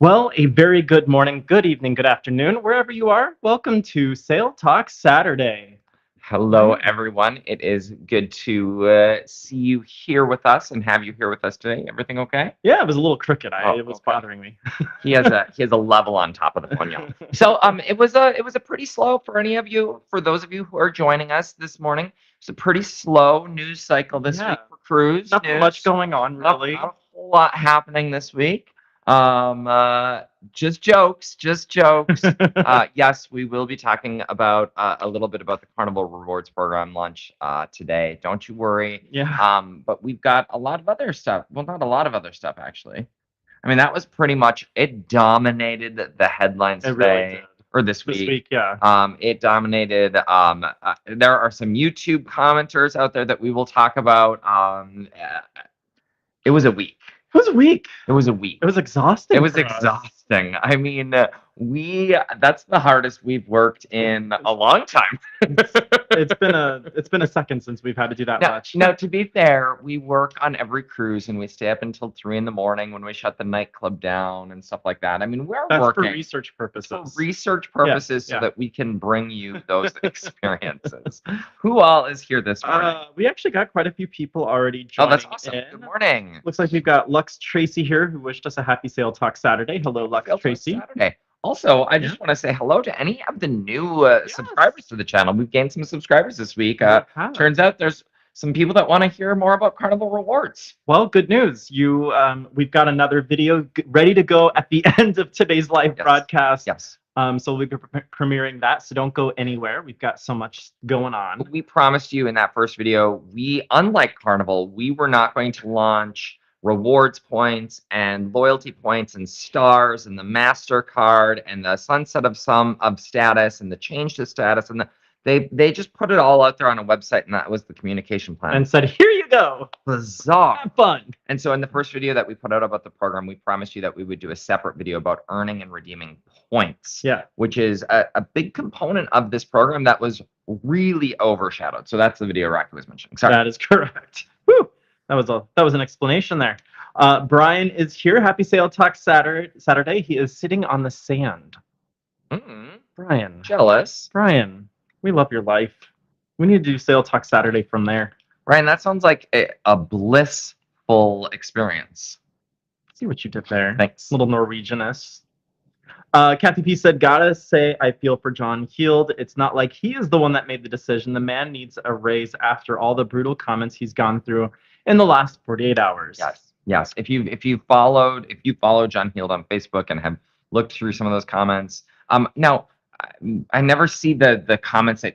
Well, a very good morning, good evening, good afternoon, wherever you are. Welcome to Sale Talk Saturday. Hello, everyone. It is good to see you here with us and have you here with us today. Everything okay? Yeah, it was a little crooked. It was Okay. bothering me. He has a level on top of the phone, y'all. So it was a pretty slow for those of you who are joining us this morning. It's a pretty slow news cycle this Yeah, week for cruise nothing much news. going on, Not, really. not a whole lot happening this week. Um, uh, just jokes, just jokes. Yes, we will be talking about a little bit about the Carnival Rewards program launch today. Don't you worry. Yeah, But we've got a lot of other stuff. Well, not a lot of other stuff actually. I mean, that was pretty much it. Dominated the headlines it really did. today or this This week. week, yeah. It dominated. There are some YouTube commenters out there that we will talk about. It was a week. It was a week. It was a week. It was It exhausting was for us. exhausting. I mean, that's the hardest we've worked in a long time. It's been a second since we've had to do that Now, much. now, to be fair, we work on every cruise and we stay up until 3 in the morning when we shut the nightclub down and stuff like that. I mean, we're That's for working research for purposes. research purposes so yeah. that we can bring you those experiences. Who all is here this morning? We actually got quite a few people already Oh, joining that's awesome. in. Good morning. Looks like we've got Lux Tracy here, who wished us a happy Sale Talk Saturday. Hello, Lux Feels like Tracy. Saturday. Also, I just want to say hello to any of the new subscribers to the channel. We've gained some subscribers this week. Turns out there's some people that want to hear more about Carnival Rewards. Well, good news. We've got another video ready to go at the end of today's live broadcast. Yes. So we'll be premiering that. So don't go anywhere. We've got so much going on. We promised you in that first video, unlike Carnival, we were not going to launch rewards points and loyalty points and stars and the MasterCard and the sunset of status and the change to status and they just put it all out there on a website, and that was the communication plan. And said, here you go. Bizarre. Have fun. And so in the first video that we put out about the program, we promised you that we would do a separate video about earning and redeeming points. Yeah. Which is a big component of this program that was really overshadowed. So that's the video Rocky was mentioning. Sorry. That is correct. Woo! That was an explanation there. Brian is here. Happy Sale Talk Saturday. He is sitting on the sand. Brian. Jealous. Brian, we love your life. We need to do Sale Talk Saturday from there. Ryan, that sounds like a blissful experience. See what you did there. Thanks. Little Norwegianist. Kathy P said, gotta say, I feel for John Heald. It's not like he is the one that made the decision. The man needs a raise after all the brutal comments he's gone through in the last 48 hours. Yes. If you follow John Heald on Facebook and have looked through some of those comments, now I never see the comments that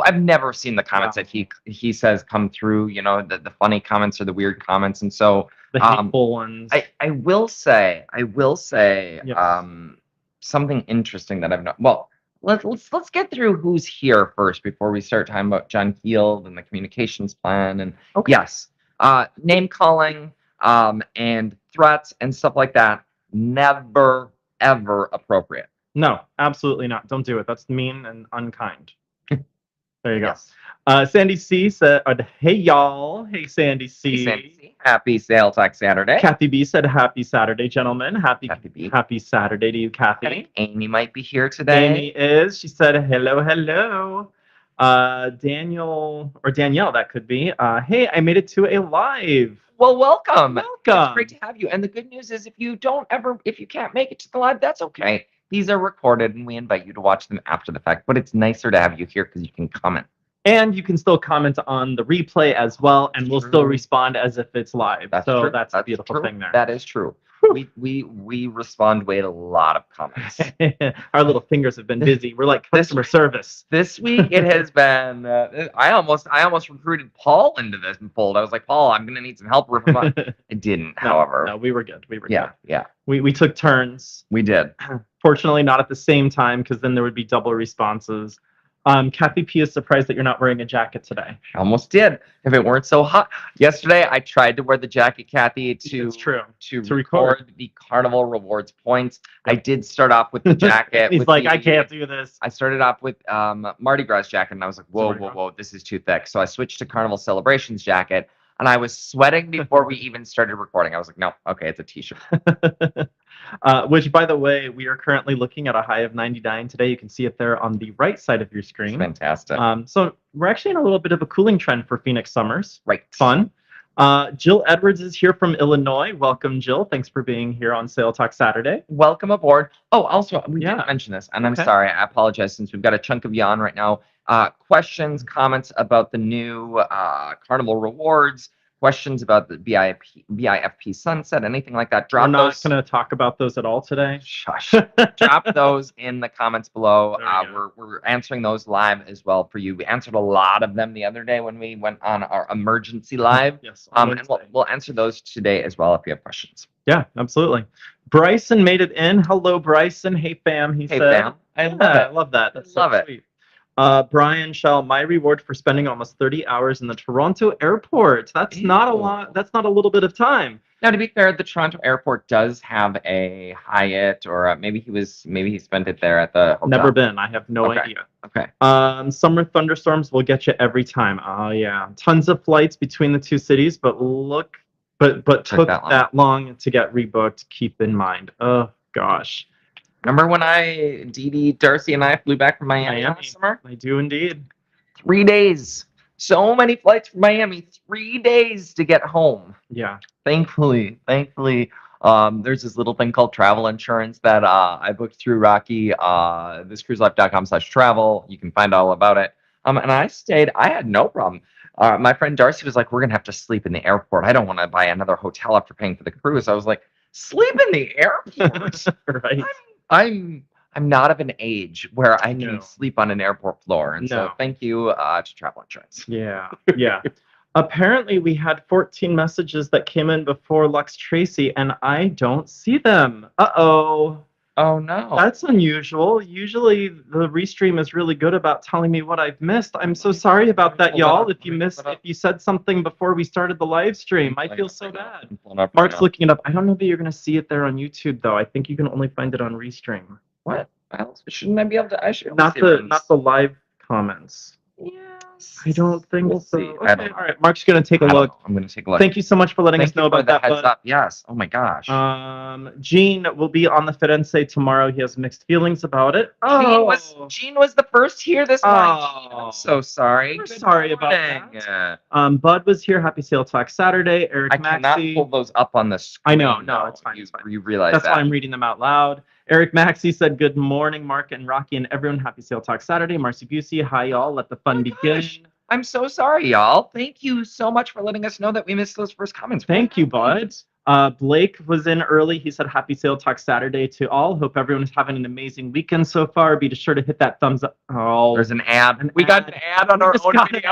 I've never seen the comments that he says come through, the funny comments or the weird comments. And so the hateful ones. I will say Yes. Something interesting that I've known. Well, let's get through who's here first before we start talking about John Heald and the communications plan. And yes, name calling and threats and stuff like that, never ever appropriate. No, absolutely not. Don't do it. That's mean and unkind. There you go. Yes. Sandy C said, hey, y'all. Hey, Sandy C. Hey, Sandy C. Happy Sale Talk Saturday. Kathy B said, happy Saturday, gentlemen. Happy Saturday to you, Kathy. I think Amy might be here today. Amy is. She said, hello. Daniel, or Danielle, that could be. Hey, I made it to a live. Well, welcome. Welcome. It's great to have you. And the good news is if you can't make it to the live, that's okay. These are recorded and we invite you to watch them after the fact, but it's nicer to have you here because you can comment. And you can still comment on the replay as well, and we'll still respond as if it's live. That's a beautiful thing there. That is true. We respond with a lot of comments. Our little fingers have been busy. We're like customer service. This week it has been. I almost recruited Paul into this fold. I was like, Paul, I'm gonna need some help ripping up. I didn't, however. No, we were good. We were good. Yeah. We took turns. We did. Fortunately, not at the same time, because then there would be double responses. Kathy P is surprised that you're not wearing a jacket today. I almost did. If it weren't so hot. Yesterday, I tried to wear the jacket, Kathy, to record the Carnival Rewards points. I did start off with the jacket. He's like, I can't do this. I started off with Mardi Gras jacket, and I was like, whoa, this is too thick. So I switched to Carnival Celebrations jacket. and I was sweating before we even started recording. I was like, no, okay, it's a t-shirt. Which, by the way, we are currently looking at a high of 99 today. You can see it there on the right side of your It's screen. fantastic. So we're actually in a little bit of a cooling trend for Phoenix summers. Right. Fun. Jill Edwards is here from Illinois. Welcome, Jill. Thanks for being here on Sale Talk Saturday. Welcome aboard. Oh, also, we Yeah. didn't mention this, and I'm Okay. sorry. I apologize since we've got a chunk of you on right now. Questions, comments about the new Carnival Rewards, questions about the BIFP sunset, anything like that. We're Drop not those. going to talk about those at all today. Shush. Drop those in the comments below. There we go. We're answering those live as well for you. We answered a lot of them the other day when we went on our emergency live. Yes. on And Wednesday. we'll answer those today as well if you have questions. Yeah, absolutely. Bryson made it in. Hello, Bryson. Hey, fam. He Hey, said. fam. I love I it. love that. That's Love so it. sweet. Brian Shell, my reward for spending almost 30 hours in the Toronto airport. That's not a Ew. lot. That's not a little bit of time. Now, to be fair, the Toronto airport does have a Hyatt, or maybe he spent it there at the hotel. Never been. I have no Okay. idea. Okay. Summer thunderstorms will get you every time. Oh yeah, tons of flights between the two cities, but took that long to get rebooked. Keep in mind. Oh gosh. Remember when Dee Dee, Darcy, and I flew back from Miami last summer? I do indeed. 3 days. So many flights from Miami. 3 days to get home. Yeah. Thankfully, there's this little thing called travel insurance that I booked through Rocky, thiscruiselife.com/travel. You can find all about it. And I stayed. I had no problem. My friend Darcy was like, "We're gonna have to sleep in the airport. I don't want to buy another hotel after paying for the cruise." I was like, "Sleep in the airport?" Right. I'm not of an age where I can No. sleep on an airport floor, and so No. thank you to travel insurance. Yeah. Yeah. Apparently, we had 14 messages that came in before Lux Tracy, and I don't see them. Uh-oh. Oh no. That's unusual. Usually, the restream is really good about telling me what I've missed. I'm so sorry about that, y'all. If you said something before we started the live stream, I feel so bad. Mark's looking it up. I don't know that you're going to see it there on YouTube, though. I think you can only find it on restream. What else? Shouldn't I be able to? I should. Not the live comments. Yes. I don't think We'll so. see. Okay, all right. Mark's going to take a look. I'm going to take a look. Thank you so much for letting us know about that. Heads up. Yes. Oh my gosh. Gene will be on the Firenze tomorrow. He has mixed feelings about it. Gene was the first here this morning. I'm so sorry. We're sorry about that. Bud was here. Happy Sale Talk Saturday. Eric I cannot Maxey. pull those up on the screen. I know. No, it's fine. You realize That's that. why I'm reading them out loud. Eric Maxey said, "Good morning, Mark and Rocky and everyone. Happy Sale Talk Saturday." Marcy Busey, hi y'all. Let the fun begin. Gosh. I'm so sorry, y'all. Thank you so much for letting us know that we missed those first comments. Thank you, Bud. Blake was in early. He said, "Happy Sale Talk Saturday to all. Hope everyone is having an amazing weekend so far. Be sure to hit that thumbs up." Oh, there's an ad. We got an ad on our own video.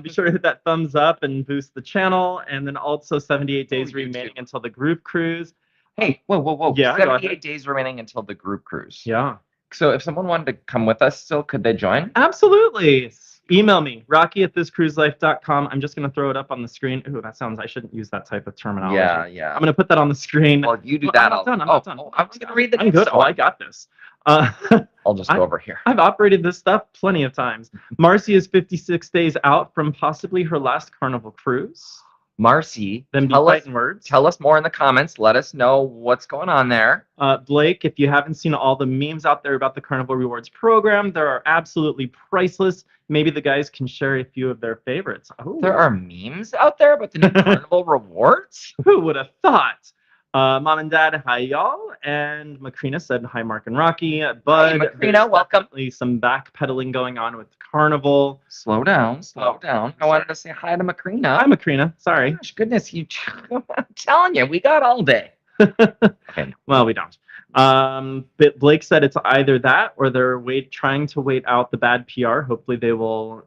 Be sure to hit that thumbs up and boost the channel. And then also 78 days remaining until the group cruise. Hey, whoa. Yeah, 78 days remaining until the group cruise. Yeah. So if someone wanted to come with us still, could they join? Absolutely. Email me, rocky@thiscruiselife.com. I'm just going to throw it up on the screen. Ooh, I shouldn't use that type of terminology. Yeah. I'm going to put that on the screen. Well, you do that. I'm not done. I was going to read the I'm good. Oh, I got this. I'll just go over here. I've operated this stuff plenty of times. Marcy is 56 days out from possibly her last Carnival cruise. Marcy, tell us more in the comments. Let us know what's going on there. Blake, if you haven't seen all the memes out there about the Carnival Rewards program, they are absolutely priceless. Maybe the guys can share a few of their favorites. Oh. There are memes out there about the new Carnival Rewards? Who would have thought? Mom and Dad, hi y'all. And Macrina said hi, Mark and Rocky. Bud, hey, Macrina, welcome. Some backpedaling going on with Carnival. Slow down. I wanted to say hi to Macrina. Hi, Macrina. Sorry. Gosh, goodness, I'm telling you, we got all day. Okay. Well, we don't. But Blake said it's either that or they're trying to wait out the bad PR. Hopefully they will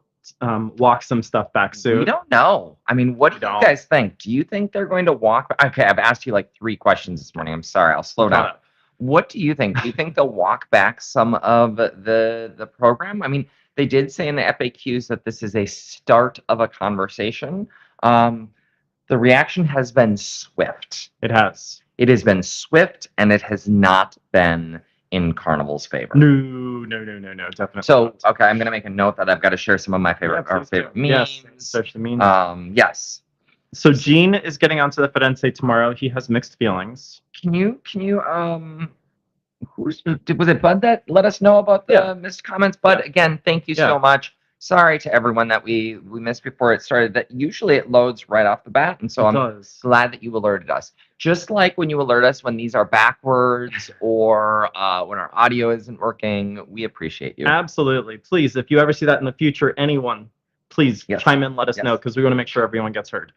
walk some stuff back soon. We don't know. I mean, what do you guys think? Do you think they're going to walk? Okay, I've asked you like 3 questions this morning. I'm sorry. I'll slow down. What do you think? Do you think they'll walk back some of the program? I mean, they did say in the FAQs that this is a start of a conversation. The reaction has been swift. It has. It has been swift, and it has not been in Carnival's favor. No, definitely. So, not. okay, I'm going to make a note that I've got to share some of my favorite, Yeah, please do. favorite memes. Yes, especially memes. Yes. So Gene is getting onto the Firenze tomorrow. He has mixed feelings. Can you, was it Bud that let us know about the missed comments? Bud, again, thank you so much. Sorry to everyone that we missed before it started. That usually it loads right off the bat, and so I'm glad that you alerted us. Just like when you alert us when these are backwards or when our audio isn't working, we appreciate you. Absolutely. Please, if you ever see that in the future, anyone, please chime in, let us know, because we want to make sure everyone gets heard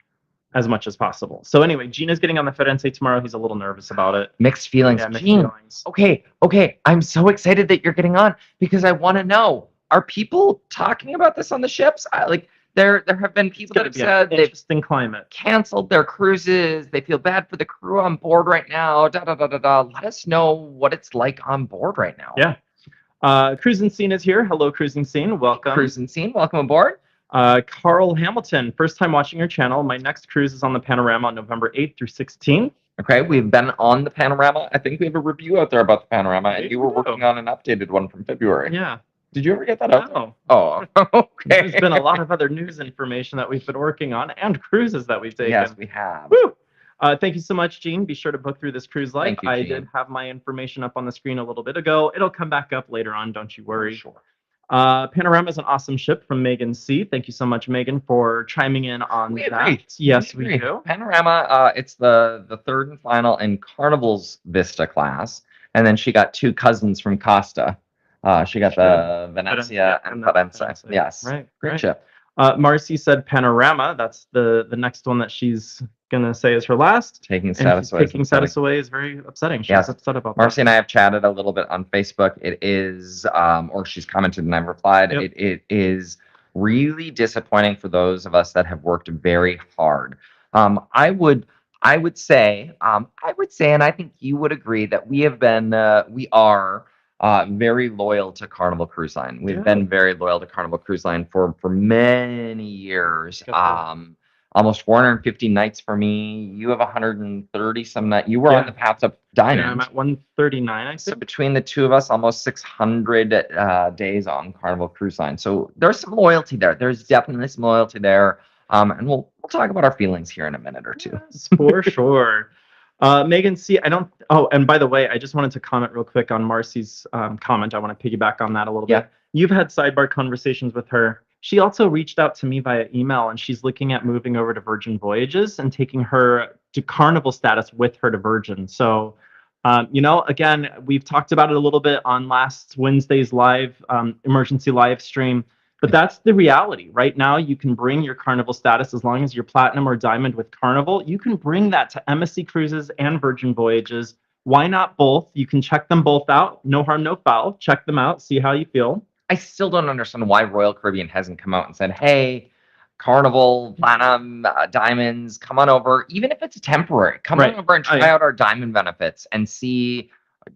as much as possible. So anyway, Gina's getting on the Firenze tomorrow. He's a little nervous about it. Mixed feelings. Yeah, mixed Gene, feelings. Okay. I'm so excited that you're getting on because I want to know, are people talking about this on the ships? There have been people that have said interesting climate. Canceled their cruises. They feel bad for the crew on board right now. Let us know what it's like on board right now. Yeah. Cruising Scene is here. Hello, Cruising Scene. Welcome. Cruising Scene, welcome aboard. Carl Hamilton, first time watching your channel. My next cruise is on the Panorama on November 8th through 16th. Okay, we've been on the Panorama. I think we have a review out there about the Panorama, and you were working on an updated one from February. Yeah. Did you ever get that out? No. Oh, okay. There's been a lot of other news information that we've been working on and cruises that we've taken. Yes, we have. Woo! Thank you so much, Gene. Be sure to book through this cruise life. Thank you, I Gene. did have my information up on the screen a little bit ago. It'll come back up later on. Don't you worry. Sure. Panorama is an awesome ship from Megan C. Thank you so much, Megan, for chiming in on that. Agree. Yes, we do. Panorama, it's the third and final in Carnival's Vista class, and then she got two cousins from Costa. She got the Venezia and Firenze. Yes, great ship. Marcy said Panorama. That's the next one that she's gonna say is her last. Taking status away. Taking status away is very upsetting. She's upset about that. Marcy and I have chatted a little bit on Facebook. It is, or she's commented and I've replied. Yep. It is really disappointing for those of us that have worked very hard. I would say, and I think you would agree that we are very loyal to Carnival Cruise Line. We've been very loyal to Carnival Cruise Line for many years. Almost 450 nights for me. You have 130 some nights. You were on the path to Diamond. Yeah, I'm at 139, I think. So between the two of us, almost 600 days on Carnival Cruise Line. So there's some loyalty there. There's definitely some loyalty there. And we'll talk about our feelings here in a minute or two. Yes, for sure. Megan C, and by the way, I just wanted to comment real quick on Marcy's comment. I want to piggyback on that a little bit. You've had sidebar conversations with her. She also reached out to me via email, and she's looking at moving over to Virgin Voyages and taking her to Carnival status with her to Virgin. So, again, we've talked about it a little bit on last Wednesday's live emergency live stream. But that's the reality. Right now, you can bring your Carnival status as long as you're Platinum or Diamond with Carnival. You can bring that to MSC Cruises and Virgin Voyages. Why not both? You can check them both out. No harm, no foul. Check them out. See how you feel. I still don't understand why Royal Caribbean hasn't come out and said, hey, Carnival, Platinum, Diamonds, come on over. Even if it's temporary, come on over and try out our Diamond benefits and see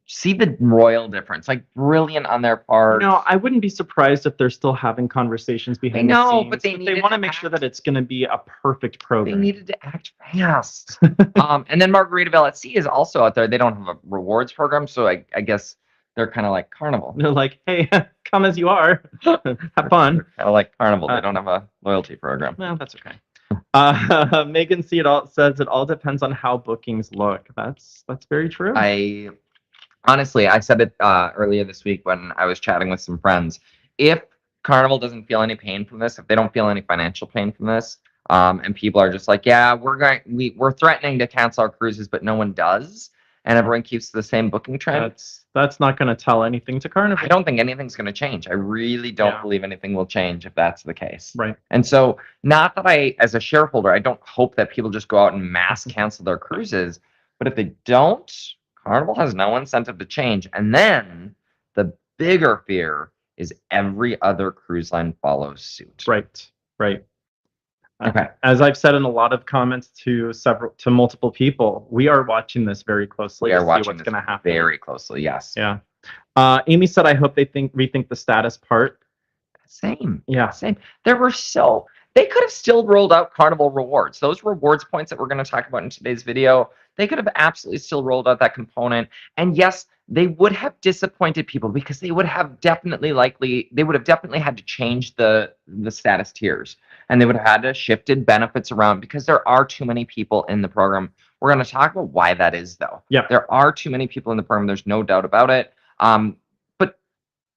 the royal difference. Like, brilliant on their part. I wouldn't be surprised if they're still having conversations behind the scenes. But they want to make sure that it's going to be a perfect program. They needed to act fast. And then Margaritaville at Sea is also out there. They don't have a rewards program, so I guess they're kind of like Carnival. They're like, hey, come as you are. Have fun. Kind of like Carnival. They don't have a loyalty program. Well, that's okay. Megan C says it all depends on how bookings look. That's very true. Honestly, I said it earlier this week when I was chatting with some friends. If Carnival doesn't feel any pain from this, if they don't feel any financial pain from this, and people are just like, yeah, we're threatening to cancel our cruises, but no one does, and everyone keeps the same booking trend, that's not going to tell anything to Carnival. I don't think anything's going to change. I really don't believe anything will change if that's the case. Right. And so, not that as a shareholder, I don't hope that people just go out and mass cancel their cruises, but if they don't, Carnival has no incentive to change. And then the bigger fear is every other cruise line follows suit. Right. Okay. As I've said in a lot of comments to multiple people, we are watching this very closely. We are watching what's going to happen very closely. Yes. Yeah. Amy said, I hope they rethink the status part. Same. Yeah. Same. There were They could have still rolled out Carnival Rewards. Those rewards points that we're going to talk about in today's video, they could have absolutely still rolled out that component. And yes, they would have disappointed people because they would have definitely had to change the status tiers, and they would have had to shifted benefits around because there are too many people in the program. We're going to talk about why that is, though. Yeah. There are too many people in the program. There's no doubt about it. But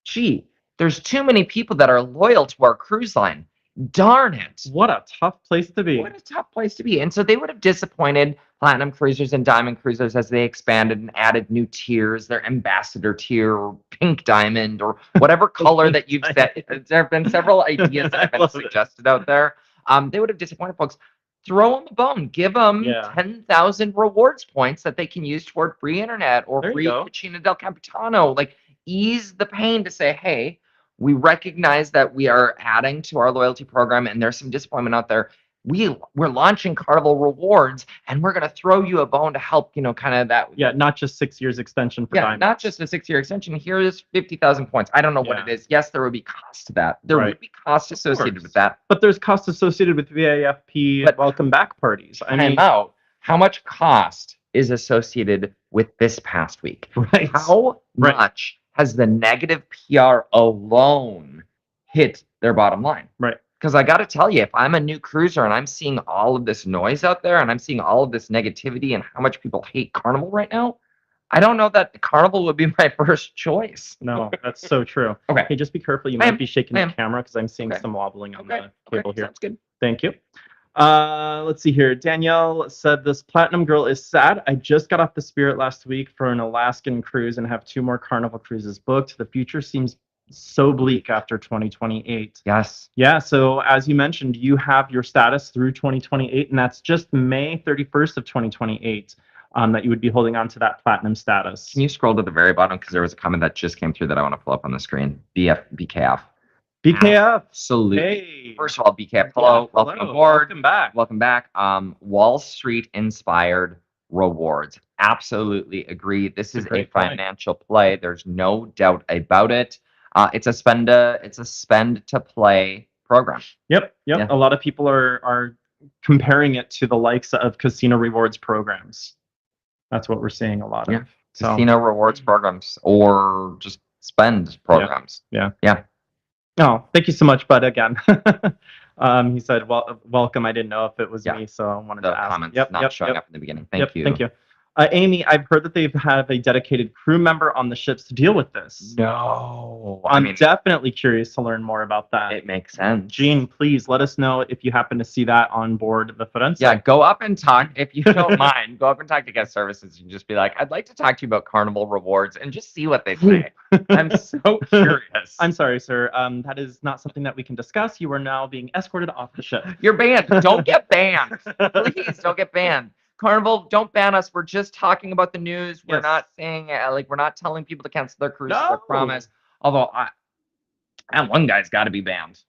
gee, there's too many people that are loyal to our cruise line. Darn it. What a tough place to be. What a tough place to be. And so they would have disappointed Platinum Cruisers and Diamond Cruisers as they expanded and added new tiers, their Ambassador tier, or Pink Diamond, or whatever color that you've set. There have been several ideas that have been suggested out there. They would have disappointed folks. Throw them a bone. Give them 10,000 rewards points that they can use toward free internet or free Cucina del Capitano. Like, ease the pain to say, hey, we recognize that we are adding to our loyalty program and there's some disappointment out there. We're launching Carnival Rewards and we're going to throw you a bone to help, kind of that. Yeah, not just 6 years extension for Diamond. Not just a 6-year extension. Here is 50,000 points. I don't know what it is. Yes, there would be cost to that. There would be cost associated with that. But there's cost associated with VAFP welcome back parties. I mean, how much cost is associated with this past week? Right. How much has the negative PR alone hit their bottom line? Right. Because I got to tell you, if I'm a new cruiser and I'm seeing all of this noise out there and I'm seeing all of this negativity and how much people hate Carnival right now, I don't know that Carnival would be my first choice. No, that's so true. Okay. Hey, just be careful. You might be shaking the camera because I'm seeing some wobbling on the cable here. Sounds good. Thank you. Let's see here. Danielle said, this Platinum girl is sad. I just got off the Spirit last week for an Alaskan cruise and have 2 more Carnival cruises booked. The future seems so bleak after 2028. Yes. Yeah, so as you mentioned, you have your status through 2028, and that's just May 31st of 2028 that you would be holding on to that Platinum status. Can you scroll to the very bottom? Because there was a comment that just came through that I want to pull up on the screen. BKF. BKF. Absolutely. Hey. First of all, BKF, hello. Welcome aboard. Welcome back. Welcome back. Wall Street inspired rewards. Absolutely agree. This is a financial play. There's no doubt about it. It's a spend to play program. Yep. A lot of people are comparing it to the likes of casino rewards programs. That's what we're seeing a lot of. Casino rewards programs or just spend programs. Yeah. Oh, thank you so much, Bud, again. He said, well, welcome. I didn't know if it was me, so I wanted to ask. Comments not showing up in the beginning. Thank you. Thank you. Amy, I've heard that they have a dedicated crew member on the ships to deal with this. No. I'm definitely curious to learn more about that. It makes sense. Gene, please let us know if you happen to see that on board the Firenze. Yeah, go up and talk, if you don't mind, go up and talk to guest services and just be like, I'd like to talk to you about Carnival Rewards and just see what they say. I'm so curious. I'm sorry, sir. That is not something that we can discuss. You are now being escorted off the ship. You're banned. Don't get banned. Please don't get banned. Carnival, don't ban us. We're just talking about the news. We're not saying we're not telling people to cancel their cruises. I promise. Although that one guy's got to be banned.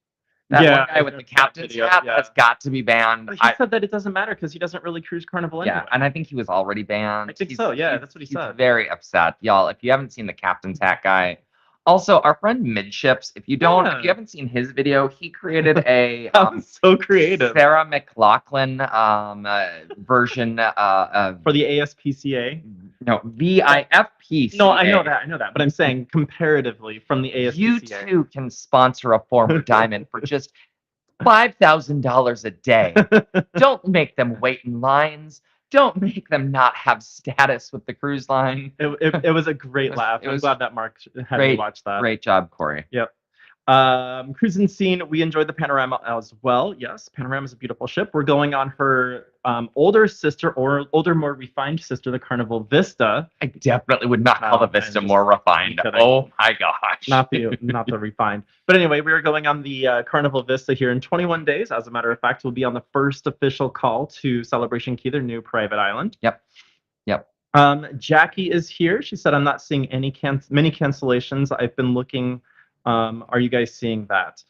That one guy with the captain's hat has got to be banned. He said that it doesn't matter because he doesn't really cruise Carnival anyway. Yeah, and I think he was already banned. I think so. Yeah, that's what he said. He's very upset, y'all. If you haven't seen the captain's hat guy. Also, our friend Midships, if you haven't seen his video, he created a so creative Sarah McLachlan version for the ASPCA. No, VIFPCA. No, I know that, but I'm saying comparatively from the ASPCA. You too can sponsor a former diamond for just $5,000 a day. Don't make them wait in lines. Don't make them not have status with the cruise line. It was a great laugh. I'm glad that Mark had me watch that. Great job, Corey. Yep. Cruising scene. We enjoyed the Panorama as well. Yes, Panorama is a beautiful ship. We're going on her older sister or older, more refined sister, the Carnival Vista. I definitely would not call the Vista more refined. Oh my gosh. Not the refined. But anyway, we are going on the Carnival Vista here in 21 days. As a matter of fact, we'll be on the first official call to Celebration Key, their new private island. Yep. Jackie is here. She said, I'm not seeing many cancellations. I've been looking. Are you guys seeing that?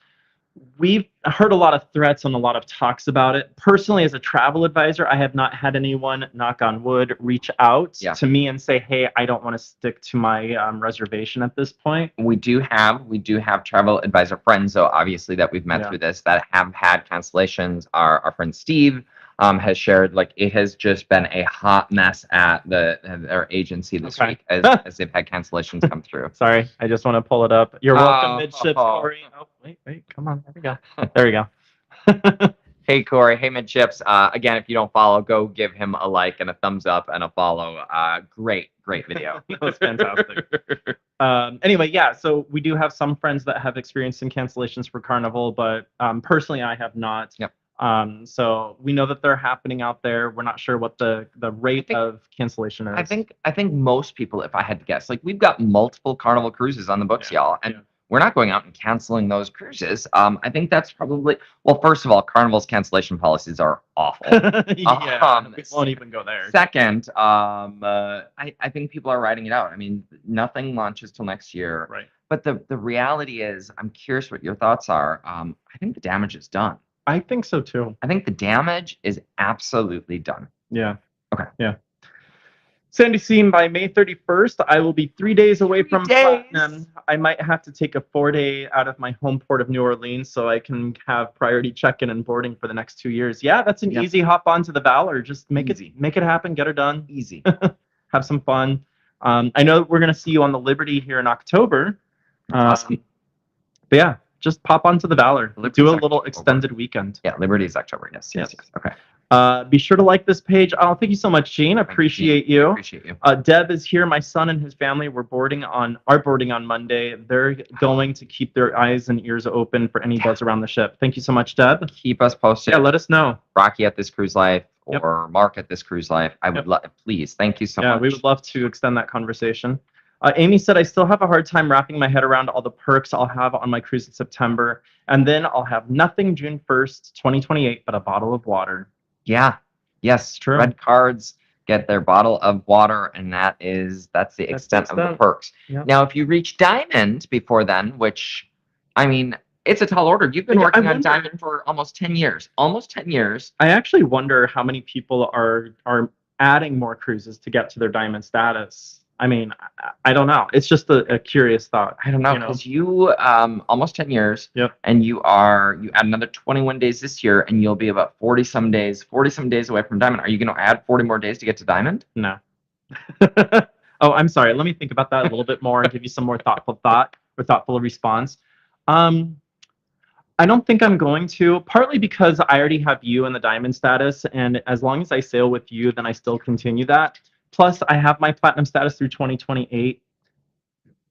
We've heard a lot of threats and a lot of talks about it. Personally, as a travel advisor, I have not had anyone, knock on wood, reach out to me and say, "Hey, I don't want to stick to my reservation at this point." We do have travel advisor friends, though, obviously, that we've met through this that have had cancellations. Our friend Steve has shared, like, it has just been a hot mess at their agency this week as they've had cancellations come through. Sorry, I just want to pull it up. You're welcome, midships, Corey. Oh, wait, come on. There we go. There we go. Hey, Corey. Hey, midships. Again, if you don't follow, go give him a like and a thumbs up and a follow. Great video. That was fantastic. Anyway, yeah, so we do have some friends that have experienced some cancellations for Carnival, but personally, I have not. Yep. So we know that they're happening out there. We're not sure what the rate of cancellation is. I think most people, if I had to guess, like, we've got multiple Carnival cruises on the books, y'all, and we're not going out and canceling those cruises. I think that's probably, well, first of all, Carnival's cancellation policies are awful. We won't even go there. Second, I think people are writing it out. I mean, nothing launches till next year. Right. But the reality is, I'm curious what your thoughts are. I think the damage is done. I think so too. I think the damage is absolutely done. Yeah. Okay. Yeah. Sandy Seam, by May 31st, I will be 3 days away from Platinum. I might have to take a 4-day out of my home port of New Orleans so I can have priority check-in and boarding for the next 2 years. Yeah, that's an easy hop onto the Valor. Just make it happen, get her done. Easy. Have some fun. I know we're going to see you on the Liberty here in October. Awesome. But yeah, just pop onto the Valor. Do a little extended weekend. Yeah, Liberty is October. Yes. Okay. Be sure to like this page. Oh, thank you so much, Gene. Appreciate you. Appreciate you. Deb is here. My son and his family are boarding on Monday. They're going to keep their eyes and ears open for any buzz around the ship. Thank you so much, Deb. Keep us posted. Yeah, let us know. Rocky at This Cruise Life or Mark at This Cruise Life. I would love, please. Thank you so much. Yeah, we would love to extend that conversation. Amy said, I still have a hard time wrapping my head around all the perks I'll have on my cruise in September. And then I'll have nothing June 1st, 2028, but a bottle of water. Yeah. Yes. True. Red cards get their bottle of water, and that's the extent of the perks. Yep. Now, if you reach Diamond before then, which, I mean, it's a tall order. You've been working on Diamond for almost 10 years. Almost 10 years. I actually wonder how many people are adding more cruises to get to their Diamond status. I mean, I don't know. It's just a curious thought. I don't know, because you almost 10 years, and you add another 21 days this year, and you'll be about 40 some days away from Diamond. Are you going to add 40 more days to get to Diamond? No. Oh, I'm sorry. Let me think about that a little bit more and give you some more thoughtful response. I don't think I'm going to, partly because I already have you in the Diamond status, and as long as I sail with you, then I still continue that. Plus, I have my Platinum status through 2028.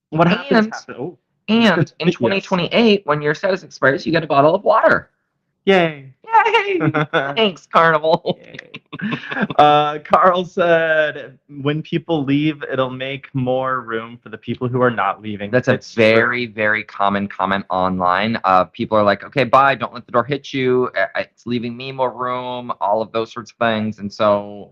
What happens? And in 2028, when your status expires, you get a bottle of water. Yay. Thanks, Carnival. Carl said, when people leave, it'll make more room for the people who are not leaving. That's a very common comment online. People are like, okay, bye, don't let the door hit you. It's leaving me more room, all of those sorts of things. And so...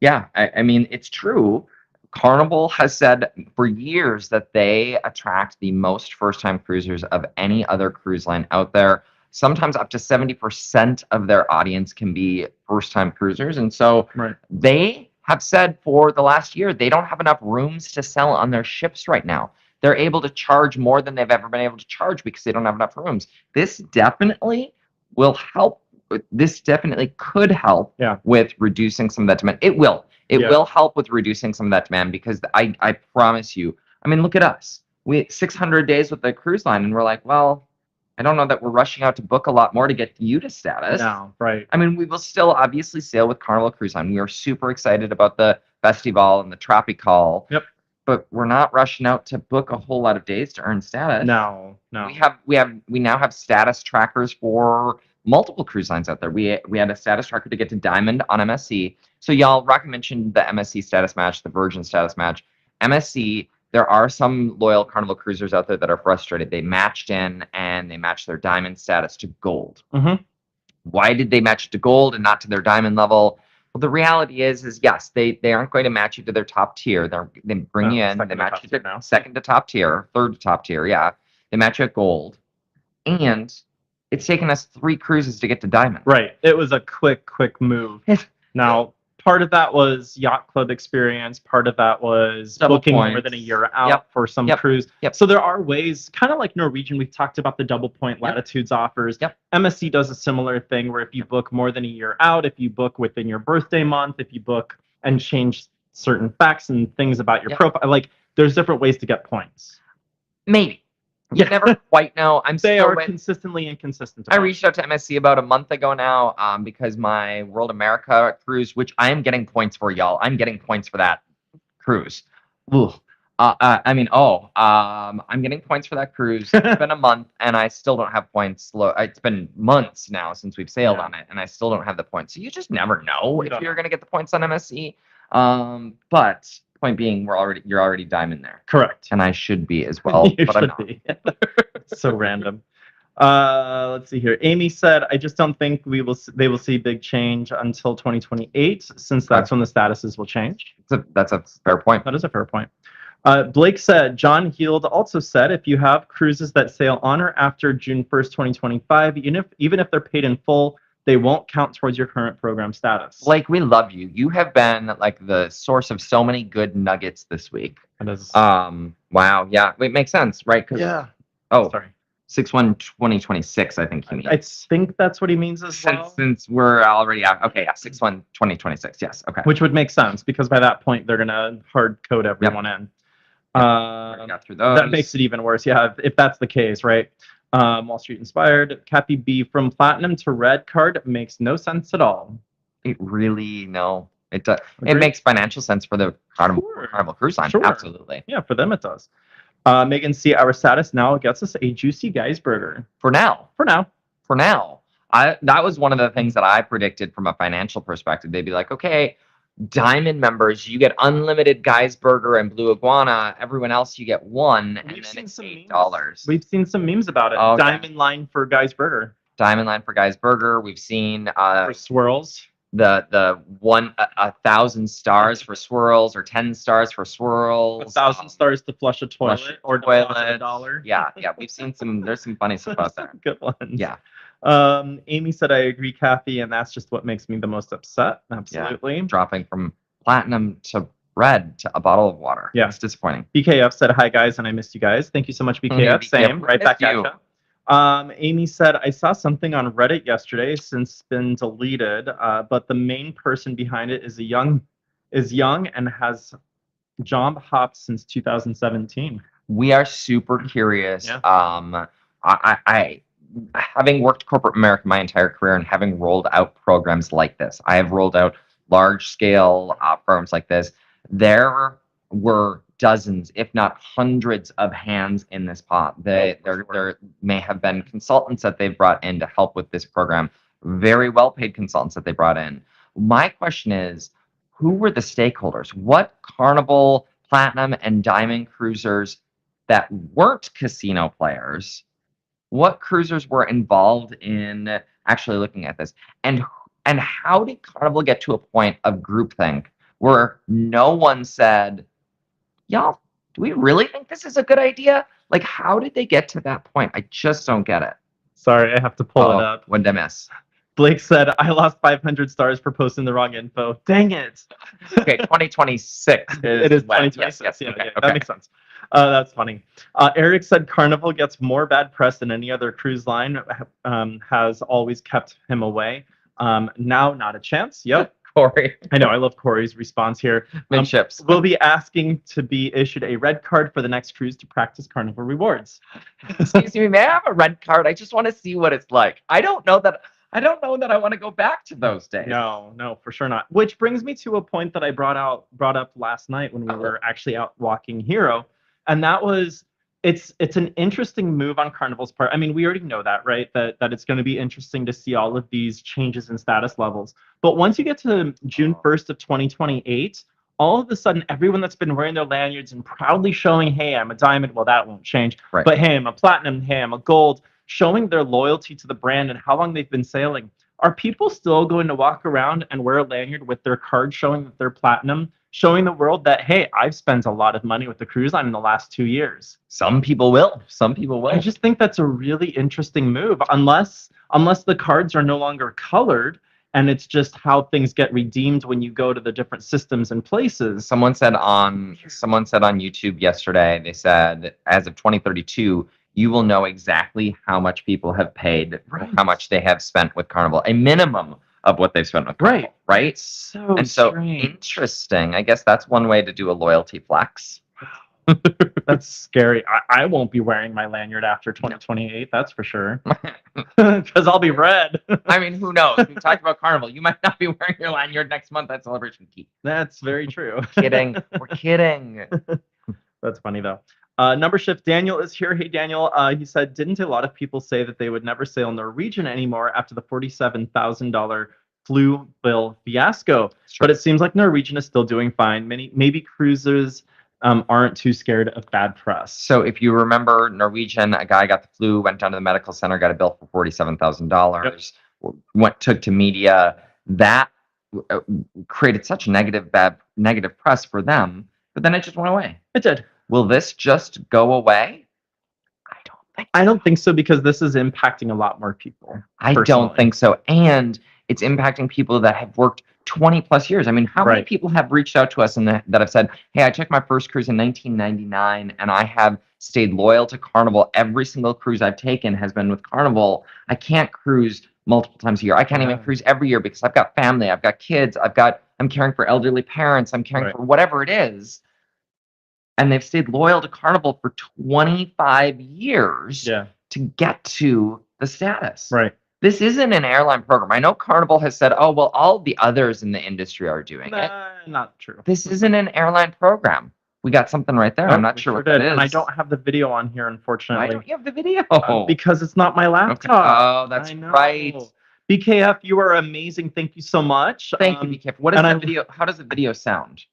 Yeah, I mean, it's true. Carnival has said for years that they attract the most first-time cruisers of any other cruise line out there. Sometimes up to 70% of their audience can be first-time cruisers. And so they have said for the last year, they don't have enough rooms to sell on their ships right now. They're able to charge more than they've ever been able to charge because they don't have enough rooms. This definitely will help. This definitely could help with reducing some of that demand. It will. It will help with reducing some of that demand because I promise you. I mean, look at us. We had 600 days with the cruise line, and we're like, well, I don't know that we're rushing out to book a lot more to get you to status. No, right. I mean, we will still obviously sail with Carnival Cruise Line. We are super excited about the Festival and the Tropical. Yep. But we're not rushing out to book a whole lot of days to earn status. No. We now have status trackers for multiple cruise lines out there. We had a status tracker to get to Diamond on MSC. So y'all, Rocky mentioned the MSC status match, the Virgin status match. MSC, there are some loyal Carnival cruisers out there that are frustrated. They matched in and they matched their Diamond status to Gold. Why did they match it to Gold and not to their Diamond level? Well, the reality is yes, they aren't going to match you to their top tier. They bring you in, they match you to second to top tier, third to top tier. Yeah, they match you at Gold, and It's taken us 3 cruises to get to Diamond. Right. It was a quick move. Now, part of that was yacht club experience. Part of that was Double booking more points. than a year out Yep. for some Yep. cruise. Yep. So there are ways, kind of like Norwegian, we've talked about the double point Yep. latitudes offers. Yep. MSC does a similar thing where if you book more than a year out, if you book within your birthday month, if you book and change certain facts and things about your Yep. profile, like there's different ways to get points. Maybe. You never quite know. They are consistently inconsistent. I reached out to MSC about a month ago now because my World America cruise, which I am getting points for, y'all. I'm getting points for that cruise. Ooh. I'm getting points for that cruise. It's been a month, and I still don't have points. It's been months now since we've sailed on it, and I still don't have the points. So you just never know if you're going to get the points on MSC. But point being, you're already Diamond there. Correct. And I should be as well, but I'm not. Be. So random. Let's see here. Amy said, I just don't think they will see big change until 2028, since that's when the statuses will change. That's a fair point. That is a fair point. Blake said, John Heald also said, if you have cruises that sail on or after June 1st, 2025, even if they're paid in full, they won't count towards your current program status. Blake, we love you. You have been like the source of so many good nuggets this week. That is. Wow. Yeah. It makes sense, right? Yeah. Oh, sorry. 6/1/2026, I think he means. I think that's what he means as well. Since we're already out. Okay, yeah, 6/1/2026. Yes, okay. Which would make sense because by that point they're gonna hard code everyone in. Got through those. That makes it even worse. Yeah, if that's the case, right? Wall Street inspired. Cappy B, from platinum to red card makes no sense at all. It really it does. It makes financial sense for the Carnival Cruise Line. Sure. Absolutely. Yeah, for them it does. Megan C, our status now gets us a juicy guys burger. For now. That was one of the things that I predicted from a financial perspective. They'd be like, okay, Diamond members, you get unlimited guys burger and blue iguana. Everyone else, you get one, and then it's $8. We've seen some memes about it. Oh, Diamond line for guys burger. Diamond line for guys burger. We've seen for swirls. The 1,000 stars for swirls, or 10 stars for swirls. 1,000 stars to flush a toilet or deposit $1. Yeah. We've seen there's some funny stuff out there. Good ones. Yeah. Amy said, I agree, Kathy, and that's just what makes me the most upset. Absolutely. Yeah. Dropping from platinum to red to a bottle of water. Yeah. It's disappointing. BKF said, hi, guys, and I missed you guys. Thank you so much, BKF. Same. Right back at you. Amy said, I saw something on Reddit yesterday, since been deleted, but the main person behind it is young and has job hopped since 2017. We are super curious. Yeah. I having worked corporate America my entire career and having rolled out programs like this, I have rolled out large scale programs like this. There were dozens, if not hundreds, of hands in this pot. There may have been consultants that they've brought in to help with this program, very well paid consultants that they brought in. My question is, who were the stakeholders? What Carnival, Platinum, and Diamond cruisers that weren't casino players, what cruisers were involved in actually looking at this? And how did Carnival get to a point of groupthink where no one said, y'all, do we really think this is a good idea? Like, how did they get to that point? I just don't get it. Sorry, I have to pull it up. What did I miss? Blake said, I lost 500 stars for posting the wrong info. Dang it. Okay, 2026. It is 2026. Yes, yeah, okay. That makes sense. That's funny. Eric said, Carnival gets more bad press than any other cruise line, has always kept him away. Now, not a chance. Yep. Corey. I know. I love Corey's response here. Midships. We'll be asking to be issued a red card for the next cruise to practice Carnival Rewards. Excuse me, may I have a red card? I just want to see what it's like. I don't know that I want to go back to those days. No, for sure not. Which brings me to a point that I brought up last night when we were actually out walking Hero, and that was it's an interesting move on Carnival's part. I mean, we already know that, right? That it's going to be interesting to see all of these changes in status levels. But once you get to June 1st of 2028, all of a sudden, everyone that's been wearing their lanyards and proudly showing, hey, I'm a diamond, well, that won't change. Right. But hey, I'm a platinum, hey, I'm a gold, showing their loyalty to the brand and how long they've been sailing. Are people still going to walk around and wear a lanyard with their card showing that they're platinum, showing the world that, hey, I've spent a lot of money with the cruise line in the last 2 years. Some people will. Some people will. I just think that's a really interesting move, unless the cards are no longer colored and it's just how things get redeemed when you go to the different systems and places. Someone said on YouTube yesterday, they said as of 2032, you will know exactly how much people have paid, Right. how much they have spent with Carnival, a minimum of what they've spent with Carnival, right? So And so strange. interesting. I guess that's one way to do a loyalty flex. That's scary. I won't be wearing my lanyard after 2028, that's for sure. Because I'll be red. I mean, who knows? We talked about Carnival. You might not be wearing your lanyard next month at Celebration Key. That's very true. Kidding. We're kidding. That's funny though. Number shift Daniel is here. Hey Daniel, he said, didn't a lot of people say that they would never sail Norwegian anymore after the $47,000 flu bill fiasco? But it seems like Norwegian is still doing fine. Maybe cruisers aren't too scared of bad press. So if you remember Norwegian, a guy got the flu, went down to the medical center, got a bill for $47,000, took to media. That created such negative press for them, but then it just went away. It did. Will this just go away? I don't think so, because this is impacting a lot more people. I don't think so. And it's impacting people that have worked 20 plus years. I mean, how many people have reached out to us and that have said, hey, I took my first cruise in 1999 and I have stayed loyal to Carnival. Every single cruise I've taken has been with Carnival. I can't cruise multiple times a year. I can't even cruise every year because I've got family, I've got kids, I'm caring for elderly parents, I'm caring for whatever it is. And they've stayed loyal to Carnival for 25 years to get to the status. Right. This isn't an airline program. I know Carnival has said, oh, well, all the others in the industry are doing it. Not true. This isn't an airline program. We got something right there. I'm not sure what that is. And I don't have the video on here, unfortunately. Why don't you have the video? Because it's not my laptop. Oh, that's right. BKF, you are amazing. Thank you so much. Thank you, BKF. What is the video? How does the video sound?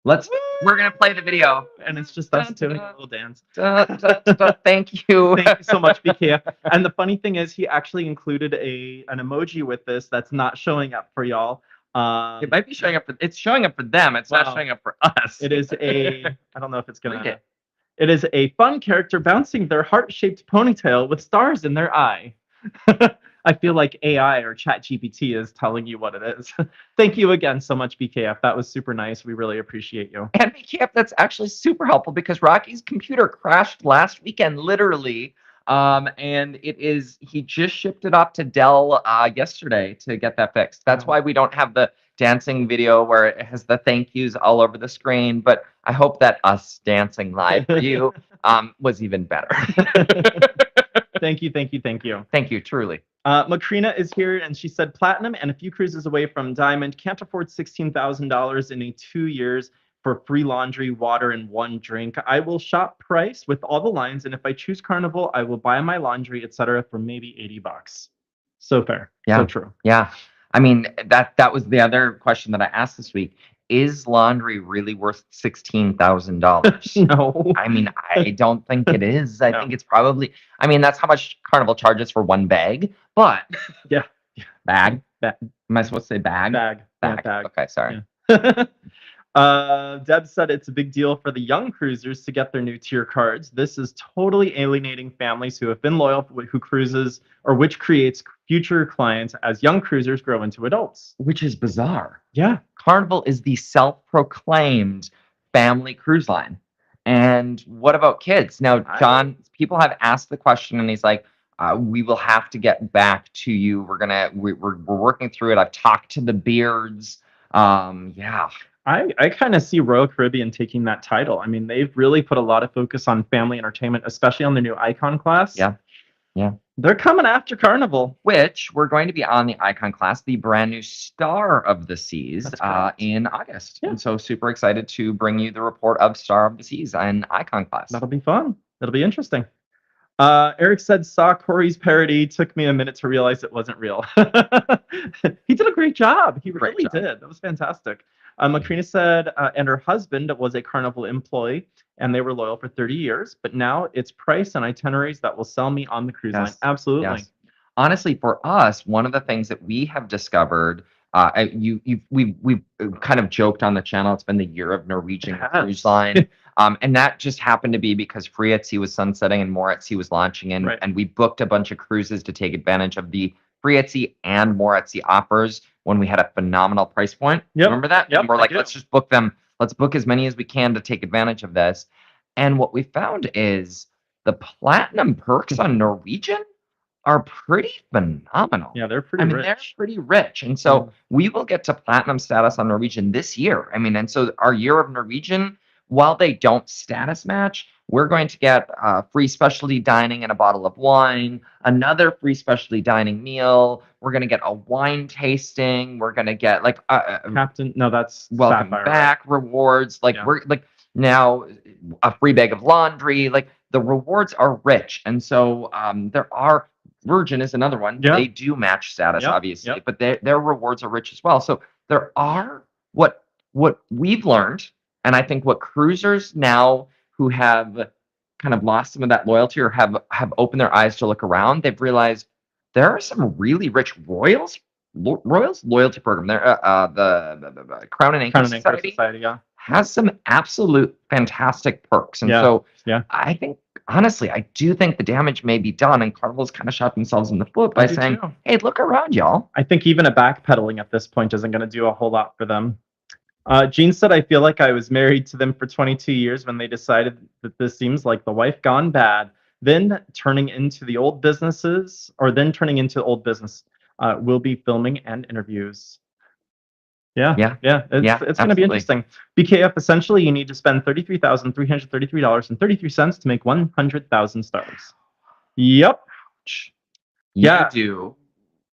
We're gonna play the video, and it's just us doing a little dance. Thank you. Thank you so much, BKF. And the funny thing is, he actually included an emoji with this that's not showing up for y'all. It might be showing up for. It's showing up for them. It's not showing up for us. It is a. I don't know if it's gonna. It is a fun character bouncing their heart-shaped ponytail with stars in their eye. I feel like AI or ChatGPT is telling you what it is. Thank you again so much, BKF. That was super nice. We really appreciate you. And BKF, that's actually super helpful because Rocky's computer crashed last weekend, literally. And he just shipped it off to Dell yesterday to get that fixed. That's why we don't have the dancing video where it has the thank yous all over the screen. But I hope that us dancing live for you was even better. Thank you, thank you, thank you. Thank you, truly. Macrina is here, and she said, platinum and a few cruises away from diamond. Can't afford $16,000 in 2 years for free laundry, water, and one drink. I will shop price with all the lines, and if I choose Carnival, I will buy my laundry, etc., for maybe $80. So fair. Yeah. So true. Yeah. I mean, that was the other question that I asked this week. Is laundry really worth $16,000? No. I mean, I don't think it is. I think it's probably, I mean, that's how much Carnival charges for one bag, but bag. Am I supposed to say bag? Bag. Okay, sorry. Yeah. Deb said it's a big deal for the young cruisers to get their new tier cards. This is totally alienating families who have been loyal who cruises, or which creates future clients as young cruisers grow into adults. Which is bizarre. Yeah. Carnival is the self-proclaimed family cruise line. And what about kids? Now, John, people have asked the question and he's like, we will have to get back to you. We're working through it. I've talked to the Beards. Yeah. I kind of see Royal Caribbean taking that title. I mean, they've really put a lot of focus on family entertainment, especially on the new Icon class. Yeah. Yeah. They're coming after Carnival. Which we're going to be on the Icon class, the brand new Star of the Seas, in August. Yeah. And so super excited to bring you the report of Star of the Seas and Icon class. That'll be fun. That'll be interesting. Eric said, saw Corey's parody. Took me a minute to realize it wasn't real. He did a great job. He really did. That was fantastic. Macrina said, and her husband was a Carnival employee, and they were loyal for 30 years. But now it's price and itineraries that will sell me on the cruise line. Absolutely. Yes. Honestly, for us, one of the things that we have discovered We've kind of joked on the channel. It's been the year of Norwegian It Cruise has. Line, and that just happened to be because Free at Sea was sunsetting and More at Sea was launching, Right. and we booked a bunch of cruises to take advantage of the Free at Sea and More at Sea offers when we had a phenomenal price point. Yep. Remember that? Yep, And we're I like, do. let's just book them. Let's book as many as we can to take advantage of this. And what we found is the platinum perks on Norwegian are pretty phenomenal. Yeah, they're pretty I mean, rich. they're pretty rich. And so we will get to platinum status on Norwegian this year. I mean, and so our year of Norwegian, while they don't status match, we're going to get free specialty dining and a bottle of wine, another free specialty dining meal. We're going to get a wine tasting. We're going to get like Captain. No, that's welcome Sapphire, back rewards. Like Yeah. we're like now a free bag of laundry. Like the rewards are rich. And so there are Virgin is another one. Yeah. They do match status, Yep, obviously, yep. but their rewards are rich as well. So there are what we've learned, and I think what cruisers now who have kind of lost some of that loyalty or have opened their eyes to look around, they've realized there are some really rich Royals loyalty program. There, the Crown and Anchor Crown and Anchor Society Society, yeah. has some absolute fantastic perks, and Yeah, so yeah. I think honestly, I do think the damage may be done, and Carnival's kind of shot themselves in the foot by I do saying, too. "Hey, look around, y'all." I think even a backpedaling at this point isn't going to do a whole lot for them. Jean said, I feel like I was married to them for 22 years when they decided that this seems like the wife gone bad, then turning into old business. We'll be filming and interviews. Yeah. Yeah. It's going to be absolutely. interesting. BKF, essentially, you need to spend $33,333.33 to make 100,000 stars. Yep. You Yeah. do,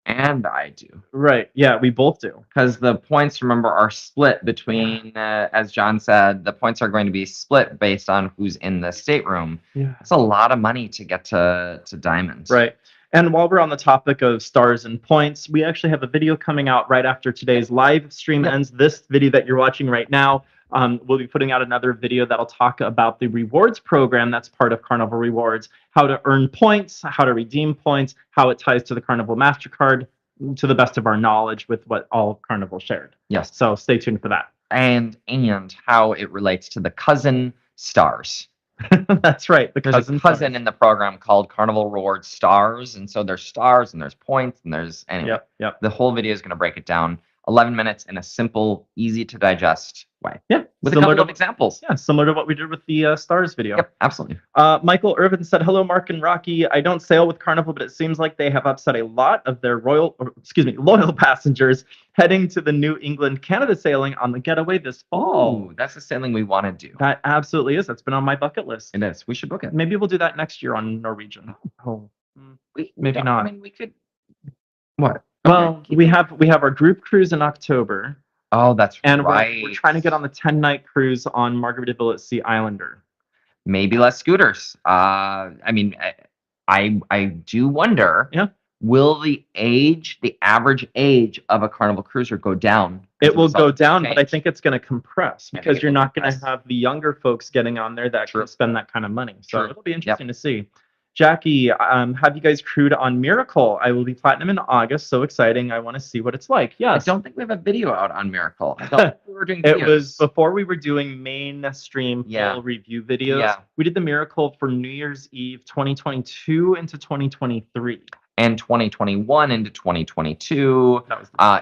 and I do. Right. Yeah, we both do. Because the points, remember, are split between, as John said, the points are going to be split based on who's in the stateroom. Yeah. It's a lot of money to get to diamonds. Right. And while we're on the topic of stars and points, we actually have a video coming out right after today's live stream ends. This video that you're watching right now, we'll be putting out another video that'll talk about the rewards program that's part of Carnival Rewards, how to earn points, how to redeem points, how it ties to the Carnival MasterCard, to the best of our knowledge with what all of Carnival shared. Yes. So stay tuned for that. And how it relates to the cousin stars. That's right. There's a cousin in the program called Carnival Rewards Stars, and so there's stars and there's points and there's anyway. Yep. The whole video is going to break it down 11 minutes in a simple, easy to digest way. Yeah, with a couple of examples. Yeah, similar to what we did with the stars video. Yep, absolutely. Michael Irvin said, "Hello, Mark and Rocky. I don't sail with Carnival, but it seems like they have upset a lot of their loyal passengers heading to the New England, Canada sailing on the getaway this fall." Oh, that's the sailing we want to do. That absolutely is. That's been on my bucket list. It is. We should book it. Maybe we'll do that next year on Norwegian. Oh, maybe not. I mean, we could. What? Well, we have our group cruise in October. Oh, that's and right. We're trying to get on the 10-night cruise on Margaritaville at Sea Islander. Maybe less scooters. I mean, I do wonder. Yeah. Will the average age of a Carnival cruiser go down? It will go down, but I think it's going to compress because you're not going to have the younger folks getting on there that can spend that kind of money. So it'll be interesting to see. Jackie, have you guys crewed on Miracle? I will be platinum in August. So exciting. I want to see what it's like. Yes. I don't think we have a video out on Miracle. I thought we were doing videos. It was before we were doing mainstream full review videos. Yeah. We did the Miracle for New Year's Eve 2022 into 2023. And 2021 into 2022.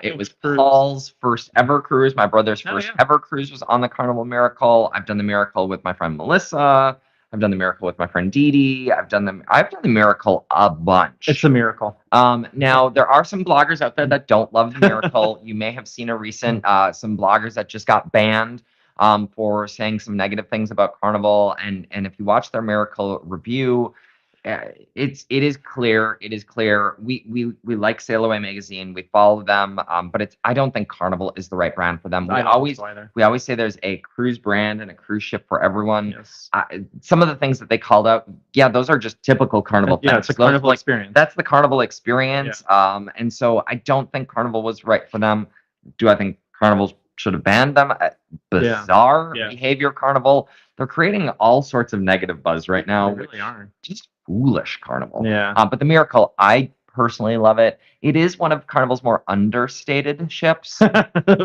It was cruise. Paul's first ever cruise. My brother's first ever cruise was on the Carnival Miracle. I've done the Miracle with my friend Melissa. I've done the Miracle with my friend Dee Dee. I've done the Miracle a bunch. It's a miracle. Now there are some bloggers out there that don't love the Miracle. You may have seen a recent some bloggers that just got banned for saying some negative things about Carnival. And if you watch their Miracle review, it is clear. We like Sail Away magazine. We follow them, but I don't think Carnival is the right brand for them. We always say there's a cruise brand and a cruise ship for everyone. Yes. Some of the things that they called out, those are just typical Carnival things. Yeah, it's a Carnival experience. That's the Carnival experience. Yeah. And so I don't think Carnival was right for them. Do I think Carnival should have banned them? Bizarre behavior, Carnival. They're creating all sorts of negative buzz right now. They really are. Just foolish, Carnival. Yeah. But the Miracle, I personally love it. It is one of Carnival's more understated ships.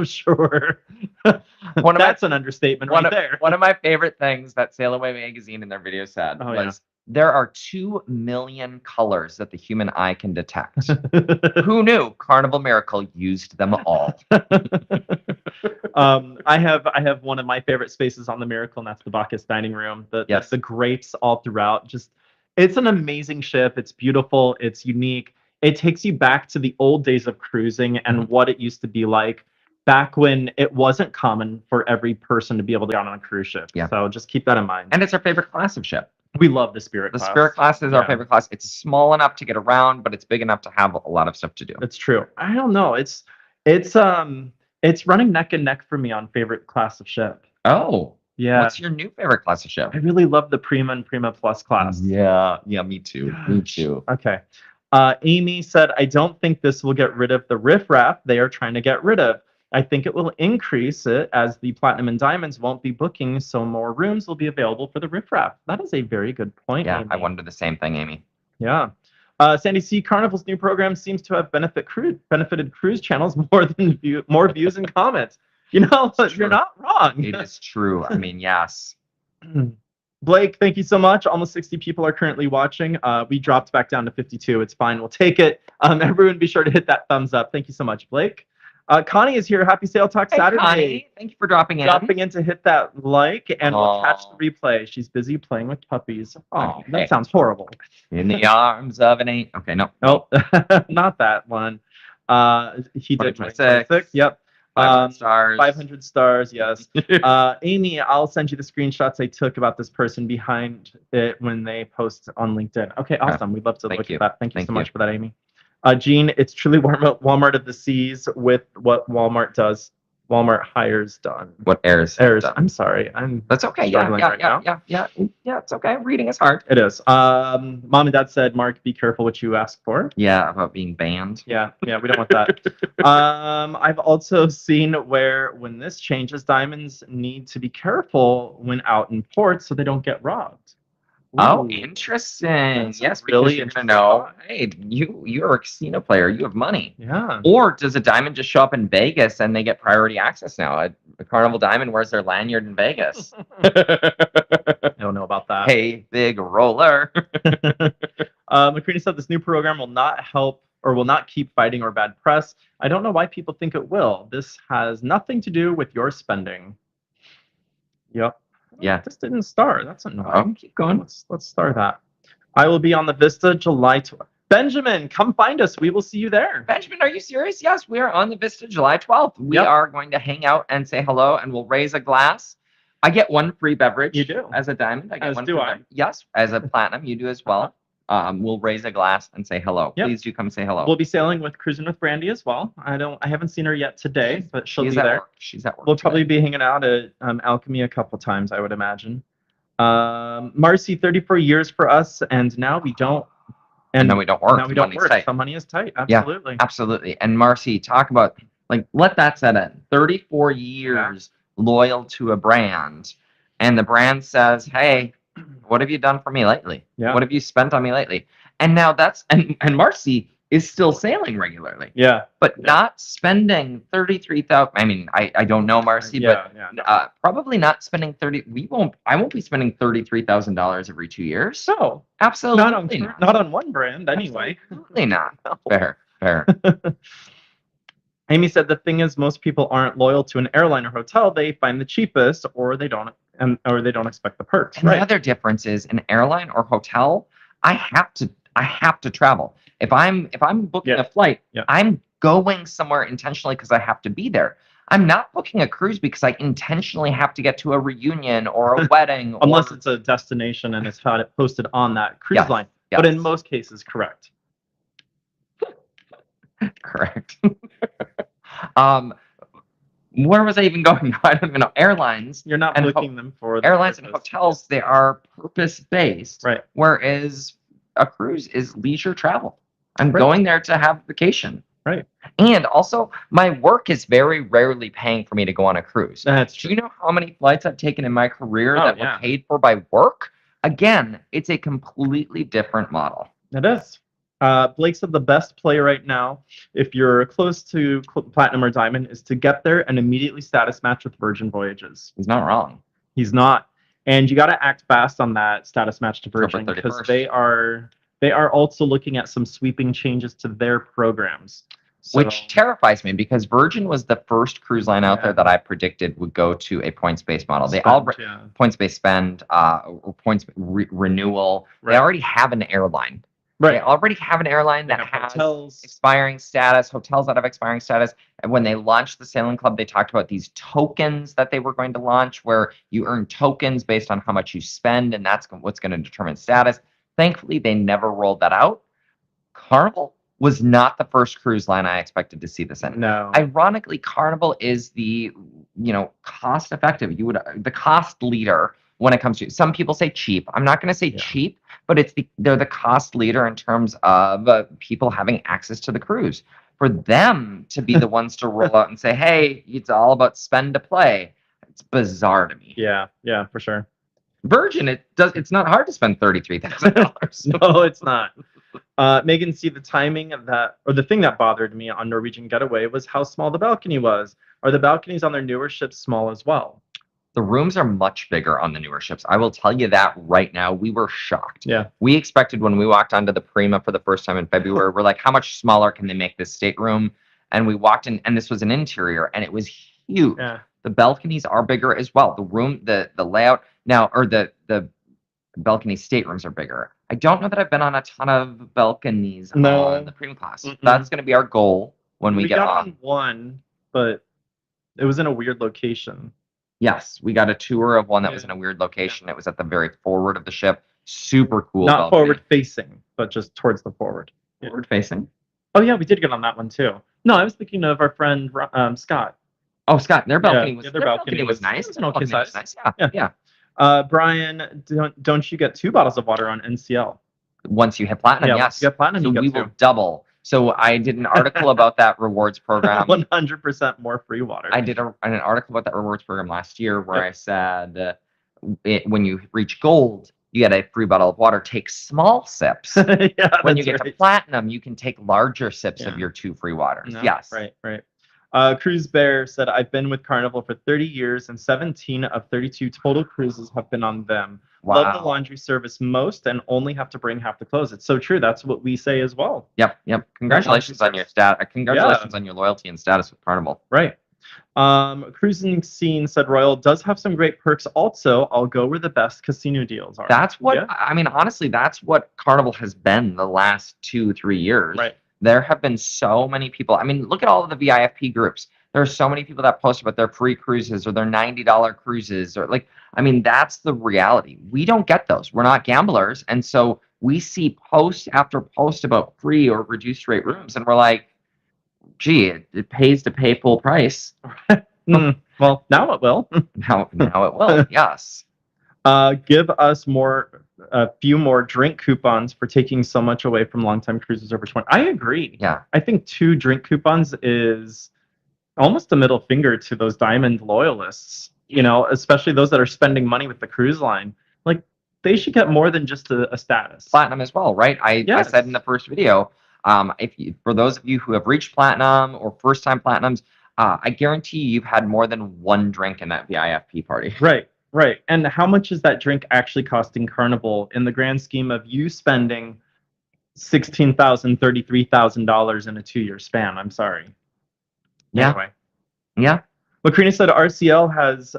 Sure. That's an understatement right there. One of my favorite things that Sail Away magazine in their video said was, there are 2 million colors that the human eye can detect. Who knew? Carnival Miracle used them all. I have one of my favorite spaces on the Miracle, and that's the Bacchus dining room. The grapes all throughout. Just, it's an amazing ship. It's beautiful. It's unique. It takes you back to the old days of cruising and what it used to be like back when it wasn't common for every person to be able to get on a cruise ship. Yeah. So just keep that in mind. And it's our favorite class of ship. We love the Spirit class. The Spirit class is our favorite class. It's small enough to get around, but it's big enough to have a lot of stuff to do. That's true. I don't know. It's running neck and neck for me on favorite class of ship. Oh. Yeah. What's your new favorite class of ship? I really love the Prima and Prima Plus class. Yeah, me too. Me too. Okay. Amy said, I don't think this will get rid of the riffraff they are trying to get rid of. I think it will increase it as the Platinum and Diamonds won't be booking, so more rooms will be available for the riffraff. That is a very good point, Yeah, Amy. I wondered the same thing, Amy. Yeah. Sandy C. Carnival's new program seems to have benefited cruise channels more views and comments. You know, you're not wrong. It is true. I mean, yes. Blake, thank you so much. Almost 60 people are currently watching. We dropped back down to 52. It's fine. We'll take it. Everyone be sure to hit that thumbs up. Thank you so much, Blake. Connie is here. Happy Sail Talk Saturday. Connie, thank you for dropping in. Dropping in to hit that like, and we'll catch the replay. She's busy playing with puppies. Oh, that sounds horrible. In the arms of an ain't. Okay, no. Nope, not that one. He did 26. Yep. 500 stars. 500 stars, yes. Amy, I'll send you the screenshots I took about this person behind it when they post on LinkedIn. Okay, awesome. We'd love to look at that. Thank you so much for that, Amy. Jean, it's truly Walmart of the seas with what Walmart does. Walmart hires done. What airs? Done. I'm sorry. That's okay. Yeah. It's okay. Reading is hard. It is. Mom and Dad said, Mark, be careful what you ask for. Yeah, about being banned. Yeah, we don't want that. I've also seen where when this changes, diamonds need to be careful when out in port so they don't get robbed. Ooh. Oh, interesting. Yes, really you're gonna know. Hey, you're a casino player. You have money. Yeah. Or does a diamond just show up in Vegas and they get priority access now? A Carnival Diamond wears their lanyard in Vegas. I don't know about that. Hey, big roller. McCready said this new program will not help or will not keep fighting or bad press. I don't know why people think it will. This has nothing to do with your spending. Yep. Yeah. This didn't start. That's annoying. Oh, keep going. Let's start that. I will be on the Vista July 12th. Benjamin, come find us. We will see you there. Benjamin, are you serious? Yes, we are on the Vista July 12th. We are going to hang out and say hello, and we'll raise a glass. I get one free beverage. You do. As a diamond. I get one free beverage. Yes, as a platinum, you do as well. We'll raise a glass and say hello. Yep. Please do come say hello. We'll be sailing with Cruising with Brandy as well. I haven't seen her yet today, but she'll be there. She's at work. We'll probably be hanging out at Alchemy a couple times, I would imagine. Marcy, 34 years for us, and now we don't. And now we don't work. Now we don't work. The money is tight. Absolutely. Yeah, absolutely. And Marcy, talk about, let that set in. 34 years loyal to a brand, and the brand says, hey, what have you done for me lately? Yeah. What have you spent on me lately? And now and Marcy is still sailing regularly. Yeah. But not spending 33,000. I mean, I don't know Marcy, but probably not spending 30. I won't be spending $33,000 every 2 years. So absolutely not on one brand anyway. Absolutely not. Fair. Amy said the thing is most people aren't loyal to an airline or hotel. They find the cheapest or they don't expect the perks. And the other difference is an airline or hotel, I have to travel. If I'm booking a flight, I'm going somewhere intentionally because I have to be there. I'm not booking a cruise because I intentionally have to get to a reunion or a wedding. Unless it's a destination and it's posted on that cruise line. Yes. But in most cases, correct. Correct. Where was I even going? I don't even know. Airlines. You're not booking them for airlines and hotels. They are purpose-based. Right. Whereas a cruise is leisure travel. I'm going there to have vacation. Right. And also, my work is very rarely paying for me to go on a cruise. That's true. Do you know how many flights I've taken in my career that were paid for by work? Again, it's a completely different model. It is. Blake said the best play right now, if you're close to platinum or diamond, is to get there and immediately status match with Virgin Voyages. He's not wrong. He's not, and you got to act fast on that status match to October Virgin because 31st. they are also looking at some sweeping changes to their programs. So, Which terrifies me because Virgin was the first cruise line out there Yeah. that I predicted would go to a points-based model. They spend, all yeah. points-based spend or points renewal. Right. They already have an airline. Right. They already have an airline They that have has hotels. expiring status, hotels that have expiring status. And when they launched the Sailing Club, they talked about these tokens that they were going to launch where you earn tokens based on how much you spend, and that's what's going to determine status. Thankfully, they never rolled that out. Carnival was not the first cruise line I expected to see this in. No. Ironically, Carnival is the cost effective. The cost leader when it comes to, some people say cheap. I'm not going to say cheap, but they're the cost leader in terms of people having access to the cruise. For them to be the ones to roll out and say, "Hey, it's all about spend to play," it's bizarre to me. Yeah, for sure. Virgin, it's not hard to spend $33,000. No, it's not. Megan, see, the timing of that, or the thing that bothered me on Norwegian Getaway was how small the balcony was. Are the balconies on their newer ships small as well? The rooms are much bigger on the newer ships. I will tell you that right now. We were shocked. Yeah. We expected when we walked onto the Prima for the first time in February, we're like, how much smaller can they make this stateroom? And we walked in, and this was an interior, and it was huge. Yeah. The balconies are bigger as well. The room, the layout now, or the balcony staterooms are bigger. I don't know that I've been on a ton of balconies on the Prima class. That's going to be our goal when we get got off. on one, but it was in a weird location. Yes, we got a tour of one that was in a weird location. It was at the very forward of the ship. Super cool. Not balcony. forward facing, but just towards the forward. Forward facing? Oh yeah, we did get on that one too. No, I was thinking of our friend Scott. Oh, Scott, their balcony was their balcony was nice. It was an okay size. Nice. Yeah. Brian, don't you get 2 bottles of water on NCL? Once you hit platinum, yes. Once you get platinum, so you get we 2. will double. So I did an article about that rewards program. 100% more free water. I did an article about that rewards program last year where I said when you reach gold, you get a free bottle of water. Take small sips. When you get to platinum, you can take larger sips of your 2 free waters. No, yes. Right. Cruise Bear said, I've been with Carnival for 30 years and 17 of 32 total cruises have been on them. Wow. Love the laundry service most and only have to bring half the clothes. It's so true. That's what we say as well. Yep. Congratulations on your Congratulations on your loyalty and status with Carnival. Right. Cruising Scene said Royal does have some great perks. Also, I'll go where the best casino deals are. That's what I mean. Honestly, that's what Carnival has been the last 2-3 years. Right. There have been so many people. I mean, look at all of the VIFP groups. There are so many people that post about their free cruises or their $90 cruises or that's the reality. We don't get those. We're not gamblers. And so we see post after post about free or reduced rate rooms. And we're like, gee, it pays to pay full price. Well, now it will. now it will. Yes. Give us a few more drink coupons for taking so much away from long-time cruises over 20. I agree. Yeah. I think 2 drink coupons is almost a middle finger to those diamond loyalists, especially those that are spending money with the cruise line. Like, they should get more than just a status. Platinum as well, right? I said in the first video, for those of you who have reached platinum or first-time platinums, I guarantee you've had more than 1 drink in that VIFP party. Right. And how much is that drink actually costing Carnival in the grand scheme of you spending $16,000, $33,000 in a 2-year span? I'm sorry. Yeah. Anyway. Yeah. Macrina said RCL has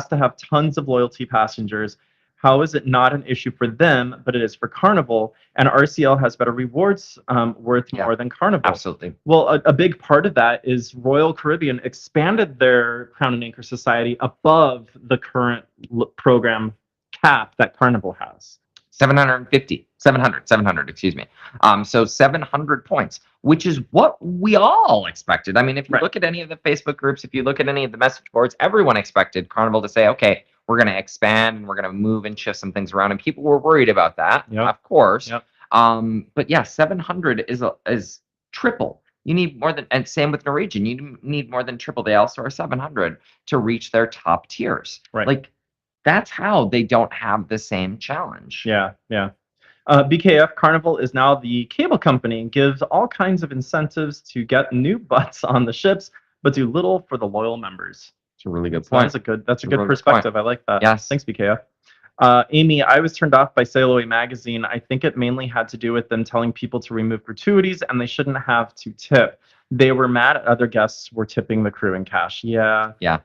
to have tons of loyalty passengers. How is it not an issue for them, but it is for Carnival? And RCL has better rewards worth more than Carnival. Absolutely. Well, a big part of that is Royal Caribbean expanded their Crown and Anchor Society above the current program cap that Carnival has. 700, excuse me. So 700 points, which is what we all expected. I mean, if you look at any of the Facebook groups, if you look at any of the message boards, everyone expected Carnival to say, okay, we're going to expand and we're going to move and shift some things around. And people were worried about that, of course. But yeah, 700 is triple. You need more than, and same with Norwegian, you need more than triple. They also are 700 to reach their top tiers. Right. That's how they don't have the same challenge. Yeah. BKF Carnival is now the cable company and gives all kinds of incentives to get new butts on the ships, but do little for the loyal members. It's a really good So point. that's a good It's a good really good point. perspective. I like that. Yes. Thanks, BKF. Amy, I was turned off by Sail Away magazine. I think it mainly had to do with them telling people to remove gratuities and they shouldn't have to tip. They were mad at other guests were tipping the crew in cash. Yeah. Yeah.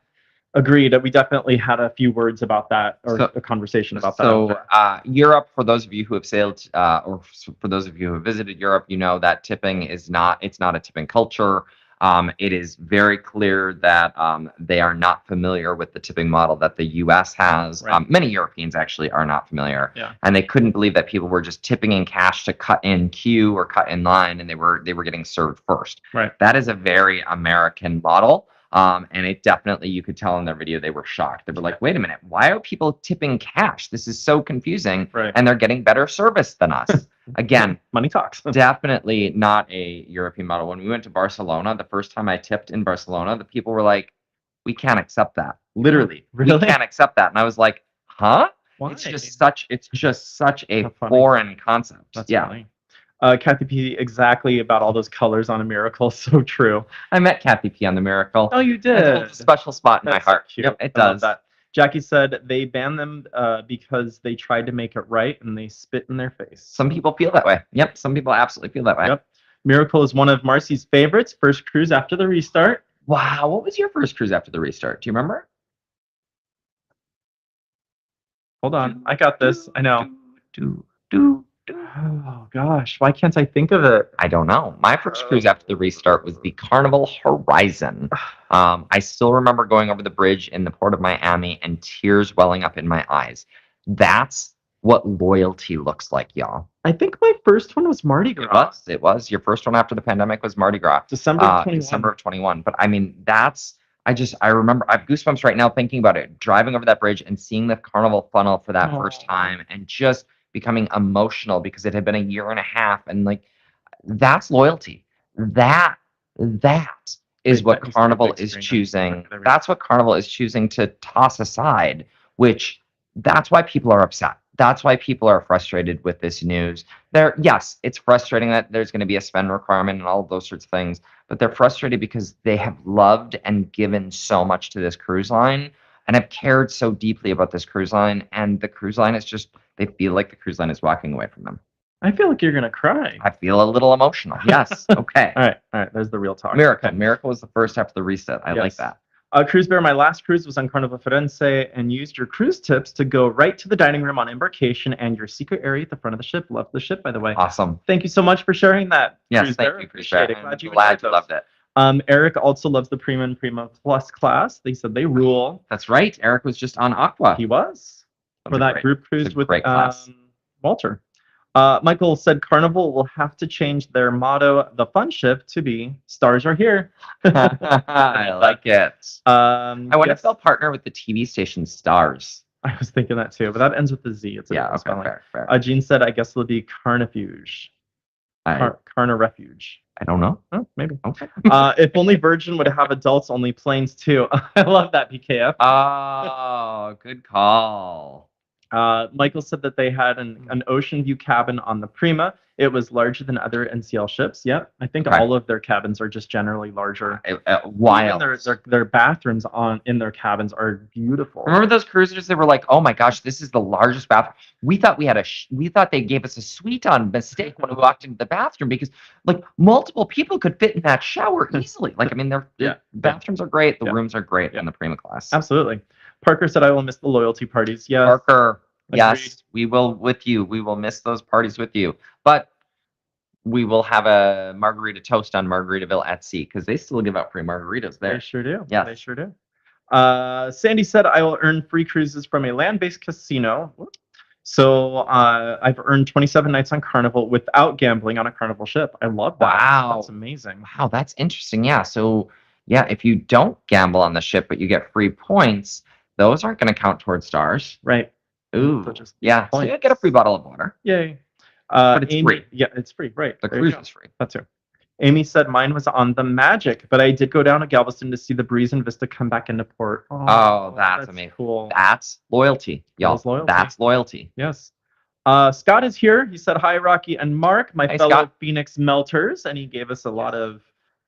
Agreed. We definitely had a few words about that, or a conversation about that. So, Europe, for those of you who have sailed, or for those of you who have visited Europe, you know that tipping is not, it's not a tipping culture. It is very clear that they are not familiar with the tipping model that the U.S. has. Right. Many Europeans actually are not familiar, Yeah. and they couldn't believe that people were just tipping in cash to cut in queue or cut in line, and they were getting served first. Right. That is a very American model. And it definitely, you could tell in their video, they were shocked. They were like, wait a minute, why are people tipping cash? This is so confusing. Right. And they're getting better service than us. Again, money talks. Definitely not a European model. When we went to Barcelona, the first time I tipped in Barcelona, the people were like, we can't accept that. Literally, Really? we can't accept that. And I was like, huh? Why? It's just such a foreign concept. That's yeah. funny. Kathy P, exactly about all those colors on a miracle. So true. I met Kathy P on the Miracle. Oh, you did. It holds a special spot in my heart. Cute. Yep, it I love does. that. Jackie said they banned them because they tried to make it right and they spit in their face. Some people feel that way. Yep, some people absolutely feel that way. Yep. Miracle is one of Marcy's favorites. First cruise after the restart. Wow, what was your first cruise after the restart? Do you remember? Hold on, I got this. I know. Oh gosh, why can't I think of it? I don't know. My first cruise after the restart was the Carnival Horizon. I still remember going over the bridge in the port of Miami and tears welling up in my eyes. That's what loyalty looks like, y'all. I think my first one was Mardi Gras. It was. Your first one after the pandemic was Mardi Gras. December of 21. December of 21. But I mean, I remember, I have goosebumps right now thinking about it. Driving over that bridge and seeing the Carnival funnel for that first time and just becoming emotional because it had been a year and a half. And like, that's loyalty. That is what Carnival is choosing. That's what Carnival is choosing to toss aside, which that's why people are upset. That's why people are frustrated with this news. Yes, it's frustrating that there's going to be a spend requirement and all of those sorts of things, but they're frustrated because they have loved and given so much to this cruise line and have cared so deeply about this cruise line. And the cruise line is just, they feel like the cruise line is walking away from them. I feel like you're going to cry. I feel a little emotional. Yes. Okay. All right. There's the real talk. Miracle. Okay. Miracle was the first after the reset. I like that. Cruise Bear, my last cruise was on Carnival Firenze and used your cruise tips to go right to the dining room on embarkation and your secret area at the front of the ship. Love the ship, by the way. Awesome. Thank you so much for sharing that. Yes, Cruise thank Bear. you, Cruise Bear. Glad you loved it. Eric also loves the Prima and Prima Plus class. They said they rule. That's right. Eric was just on Aqua. He was for that group cruise with Walter. Michael said Carnival will have to change their motto, the fun ship, to be "Stars are here." I like it. I wonder if they'll partner with the TV station Stars. I was thinking that too, but that ends with the Z. It's fair. Jean said, "I guess it'll be Carnifuge." Carnirefuge. I don't know. Oh, maybe. Okay. If only Virgin would have adults only planes too. I love that, BKF. Oh, good call. Michael said that they had an ocean view cabin on the Prima. It was larger than other NCL ships. Yeah, I think all of their cabins are just generally larger. Wild. Their bathrooms in their cabins are beautiful. Remember those cruisers? They were like, "Oh my gosh, this is the largest bathroom." We thought we thought they gave us a suite on mistake when we walked into the bathroom because like multiple people could fit in that shower easily. Like, I mean, their bathrooms are great. The rooms are great in the Prima class. Absolutely. Parker said, "I will miss the loyalty parties." Yes. Parker, agreed. Yes, we will with you. We will miss those parties with you. But we will have a margarita toast on Margaritaville at Sea because they still give out free margaritas there. They sure do. Yeah, they sure do. Sandy said, "I will earn free cruises from a land-based casino." So I've earned 27 nights on Carnival without gambling on a Carnival ship. I love that. Wow, that's amazing. Wow, that's interesting. Yeah. So yeah, if you don't gamble on the ship but you get free points, those aren't going to count towards stars. Right. Ooh. Yeah. So you get a free bottle of water. Yay. But it's free. Yeah, it's free. Right. The cruise is free. That's it. Amy said mine was on the Magic, but I did go down to Galveston to see the Breeze and Vista come back into port. Oh, that's amazing. Cool. That's loyalty, y'all. Loyalty. That's loyalty. Yes. Scott is here. He said, hi, Rocky and Mark, my Hey, fellow Scott. Phoenix melters. And he gave us a lot of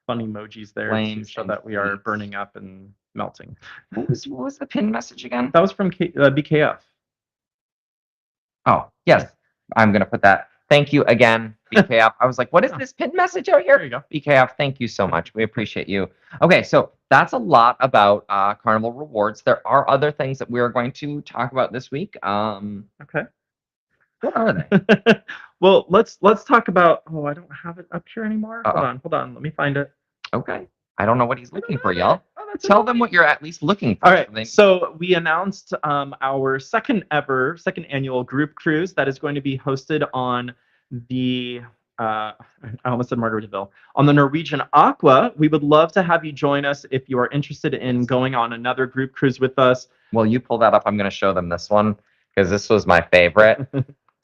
fun emojis there to Flames show and that we are tweets. burning up and melting. What was the pin message again? That was from BKF. Oh, yes. I'm going to put that. Thank you again, BKF. I was like, what is this pin message out here? There you go. BKF, thank you so much. We appreciate you. Okay, so that's a lot about Carnival Rewards. There are other things that we are going to talk about this week. Okay. What are they? Well, let's talk about. Oh, I don't have it up here anymore. Uh-oh. Hold on. Let me find it. Okay. I don't know what he's looking for, y'all. Oh, Tell them what you're at least looking for. All right. So we announced our second annual group cruise that is going to be hosted on the. I almost said Margaritaville. On the Norwegian Aqua. We would love to have you join us if you are interested in going on another group cruise with us. Well, you pull that up. I'm going to show them this one because this was my favorite.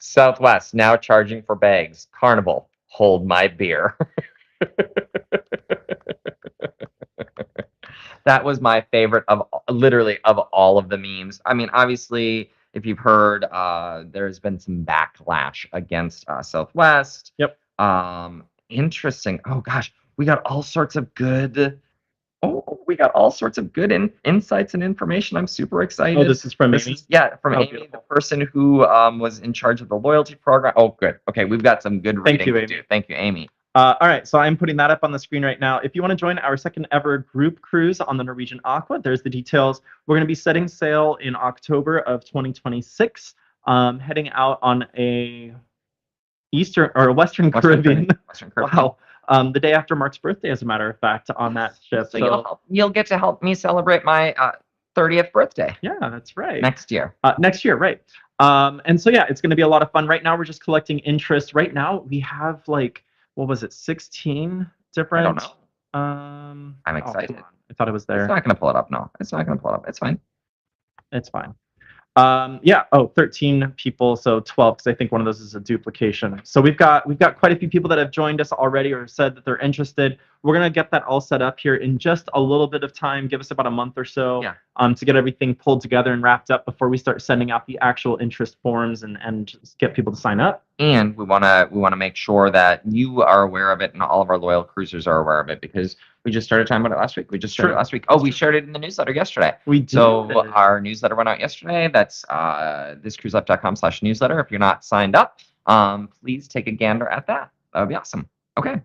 Southwest now charging for bags. Carnival, hold my beer. That was my favorite of literally of all of the memes. I mean, obviously, if you've heard, there's been some backlash against Southwest. Yep. Interesting. Oh gosh, we got all sorts of good. Oh, we got all sorts of good insights and information. I'm super excited. Oh, this is from Amy? From Amy, beautiful. the person who was in charge of the loyalty program. Oh, good. Okay, we've got some good reading to do. Thank you, Amy. All right, so I'm putting that up on the screen right now. If you want to join our second ever group cruise on the Norwegian Aqua, there's the details. We're going to be setting sail in October of 2026, heading out on a Western Caribbean. Western Caribbean. Wow. The day after Mark's birthday, as a matter of fact, on that ship. So you'll get to help me celebrate my 30th birthday. Yeah, that's right. Next year. Next year, right. And so, yeah, it's going to be a lot of fun. Right now, we're just collecting interest. Right now, we have what was it, 16 different? I don't know. I'm excited. I thought it was there. It's not going to pull it up. No, it's not going to pull it up. It's fine. It's fine. 13 people, so 12, because I think one of those is a duplication. So we've got quite a few people that have joined us already or said that they're interested. We're gonna get that all set up here in just a little bit of time. Give us about a month or so to get everything pulled together and wrapped up before we start sending out the actual interest forms and get people to sign up. And we wanna make sure that you are aware of it and all of our loyal cruisers are aware of it, because we just started talking about it last week. Oh, we shared it in the newsletter yesterday. We did. So our newsletter went out yesterday. That's thiscruiselife.com/newsletter. If you're not signed up, please take a gander at that. That would be awesome. Okay.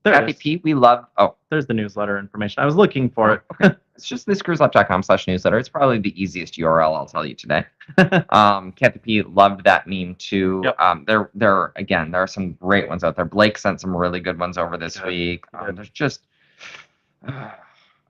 Kathy P, we love. Oh, there's the newsletter information. I was looking for it. Okay. It's just thiscruiselife.com/newsletter. It's probably the easiest URL I'll tell you today. Kathy P loved that meme too. Yep. There are some great ones out there. Blake sent some really good ones over this week. There's just.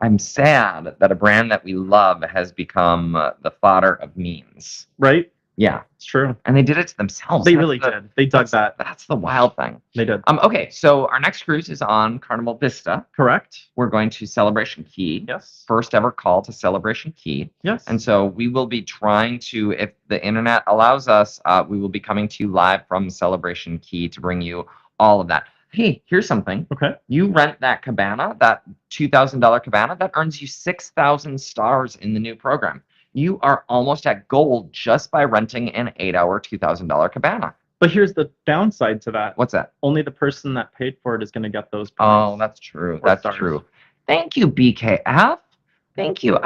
I'm sad that a brand that we love has become the fodder of memes. Right? Yeah, it's true. And they did it to themselves. They really did. They dug that. That's the wild thing. They did. Okay, so our next cruise is on Carnival Vista. Correct. We're going to Celebration Key. Yes. First ever call to Celebration Key. Yes. And so we will be trying to, if the internet allows us, we will be coming to you live from Celebration Key to bring you all of that. Hey, here's something. Okay. You rent that cabana, that $2,000 cabana, that earns you 6,000 stars in the new program. You are almost at gold just by renting an 8-hour $2,000 cabana. But here's the downside to that. What's that? Only the person that paid for it is going to get those points. Oh, that's true. That's true. Thank you, BKF. Thank you.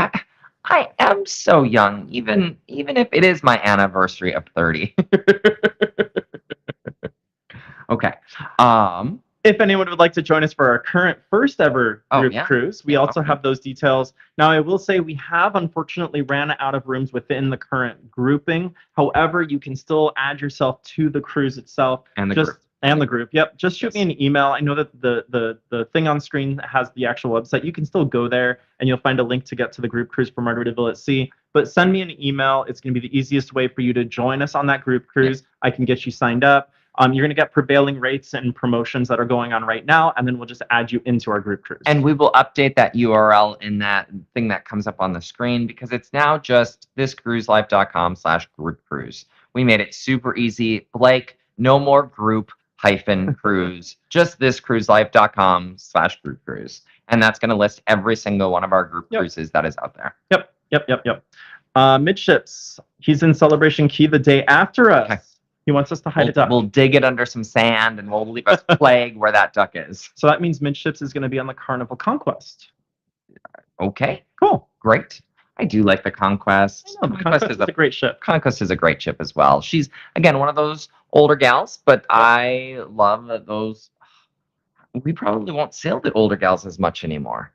I am so young, even if it is my anniversary of 30. Okay. If anyone would like to join us for our current first ever group cruise, we also have those details. Now, I will say we have unfortunately ran out of rooms within the current grouping. However, you can still add yourself to the cruise itself. And the group. And the group. Yep. Just shoot me an email. I know that the thing on screen has the actual website. You can still go there and you'll find a link to get to the group cruise for Margaritaville at Sea. But send me an email. It's going to be the easiest way for you to join us on that group cruise. Yep. I can get you signed up. You're going to get prevailing rates and promotions that are going on right now, and then we'll just add you into our group cruise. And we will update that URL in that thing that comes up on the screen, because it's now just thiscruiselife.com/group cruise. We made it super easy. Blake, no more group-cruise, just thiscruiselife.com/group cruise. And that's going to list every single one of our group cruises that is out there. Yep. Midships, he's in Celebration Key the day after us. Okay. He wants us to hide a duck. We'll dig it under some sand, and we'll leave a flag where that duck is. So that means Midships is going to be on the Carnival Conquest. Okay, Cool. great. I do like the Conquest. I know, the Conquest is a great ship. Conquest is a great ship as well. She's, again, one of those older gals, but I love that those. We probably won't sail the older gals as much anymore.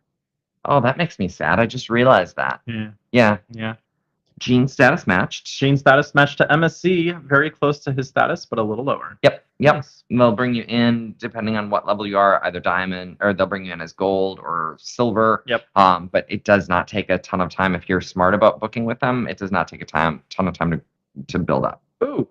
Oh, that makes me sad. I just realized that. Yeah. Yeah. Yeah. Gene status matched. Gene status matched to MSC, very close to his status, but a little lower. Yep. Nice. And they'll bring you in depending on what level you are, either diamond, or they'll bring you in as gold or silver. Yep. But it does not take a ton of time if you're smart about booking with them. It does not take a ton of time to build up. Ooh,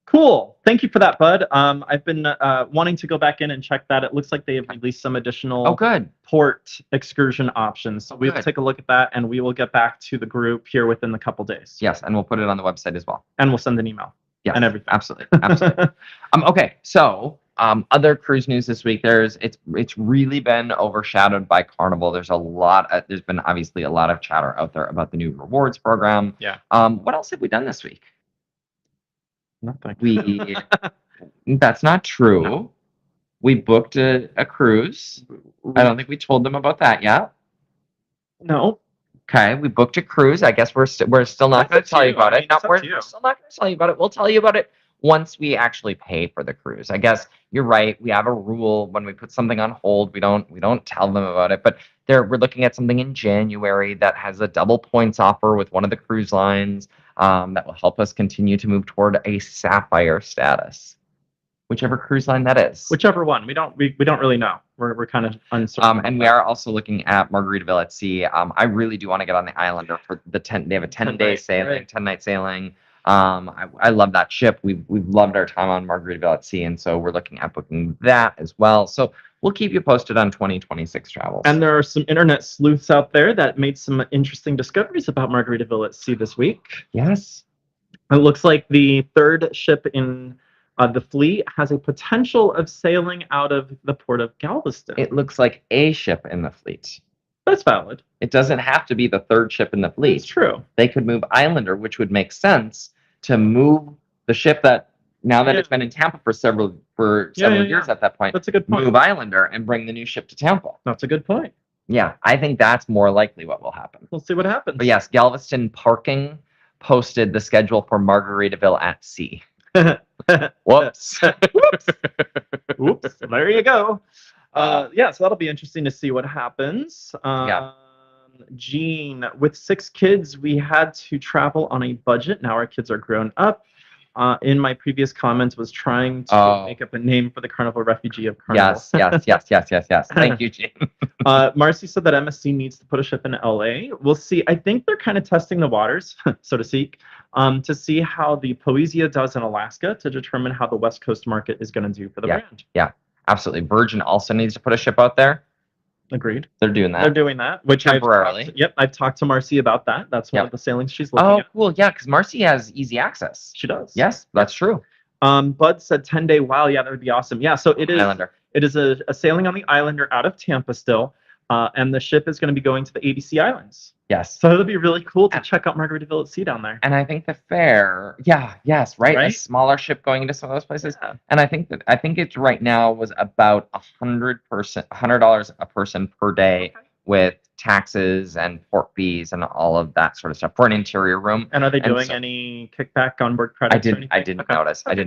cool. Thank you for that, Bud. I've been wanting to go back in and check that. It looks like they have released some additional good port excursion options. So we will good. take a look at that, and we will get back to the group here within a couple days. Yes, and we'll put it on the website as well. And we'll send an email. Yes, and everything. Absolutely. Okay, so other cruise news this week. It's really been overshadowed by Carnival. There's been obviously a lot of chatter out there about the new rewards program. Yeah. What else have we done this week? Nothing. That's not true. No. We booked a cruise. I don't think we told them about that yet. No. Okay, we booked a cruise. I guess we're still not going to tell you about it. No, we're still not going to tell you about it. We'll tell you about it once we actually pay for the cruise. I guess you're right. We have a rule when we put something on hold, we don't tell them about it. But we're looking at something in January that has a double points offer with one of the cruise lines that will help us continue to move toward a sapphire status. Whichever cruise line that is. Whichever one. We don't really know. We're kind of uncertain. And we are also looking at Margaritaville at Sea. I really do want to get on the Islander for the 10. They have a 10-day sailing, 10-night sailing. I love that ship. We've loved our time on Margaritaville at Sea, and so we're looking at booking that as well. So we'll keep you posted on 2026 travels. And there are some internet sleuths out there that made some interesting discoveries about Margaritaville at Sea this week. Yes. It looks like the third ship in the fleet has a potential of sailing out of the port of Galveston. It looks like a ship in the fleet. That's valid. It doesn't have to be the third ship in the fleet. It's true. They could move Islander, which would make sense to move the ship that now that it's been in Tampa for several years at that point. That's a good point. Move Islander and bring the new ship to Tampa. That's a good point. Yeah, I think that's more likely what will happen. We'll see what happens. But yes, Galveston Parking posted the schedule for Margaritaville at Sea. Whoops. Whoops. Oops. There you go. So that'll be interesting to see what happens. Gene, with 6 kids, we had to travel on a budget. Now our kids are grown up. In my previous comments was trying to make up a name for the Carnival Refugee of Carnival. Yes. Thank you, Gene. Marcy said that MSC needs to put a ship in LA. We'll see. I think they're kind of testing the waters, so to speak, to see how the Poesia does in Alaska to determine how the West Coast market is going to do for the brand. Yeah, absolutely. Virgin also needs to put a ship out there. Agreed. They're doing that. Which temporarily. I've talked to Marcy about that. That's one of the sailings she's looking at. Oh, cool. Yeah, because Marcy has easy access. She does. Yes, that's true. Bud said 10-day. Wow, yeah, that would be awesome. Yeah, so it is. Islander. It is a sailing on the Islander out of Tampa still, and the ship is going to be going to the ABC Islands. Yes. So it'll be really cool to check out Margaritaville at Sea down there. And I think the fare, right? A smaller ship going into some of those places. Yeah. And I think it's right now was about $100 a person per day with taxes and port fees and all of that sort of stuff for an interior room. And are they doing any kickback on board credits? I didn't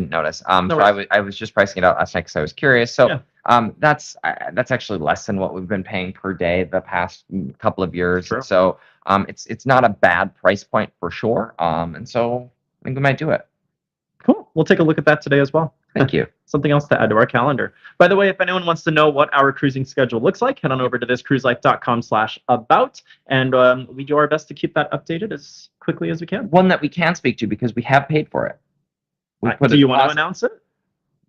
notice. So I was just pricing it out last night because I was curious. So that's actually less than what we've been paying per day the past couple of years. True. So it's not a bad price point for sure. And so I think we might do it. Cool. We'll take a look at that today as well. Thank you. Something else to add to our calendar. By the way, if anyone wants to know what our cruising schedule looks like, head on over to thiscruiselife.com/about, and we do our best to keep that updated as quickly as we can. One that we can speak to because we have paid for it. Do you want to announce it?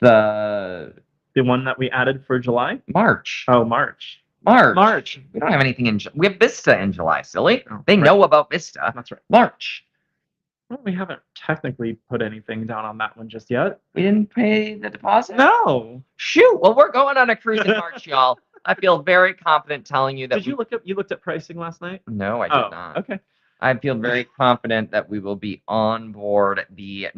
The one that we added for July? March. Oh, March. We don't have anything in. We have Vista in July. Silly. They know about Vista. That's right. March. Well, we haven't technically put anything down on that one just yet. We didn't pay the deposit? No. Shoot. Well, we're going on a cruise in March, y'all. I feel very confident telling you that. You looked at pricing last night? No, I did not. Okay. I feel very confident that we will be on board the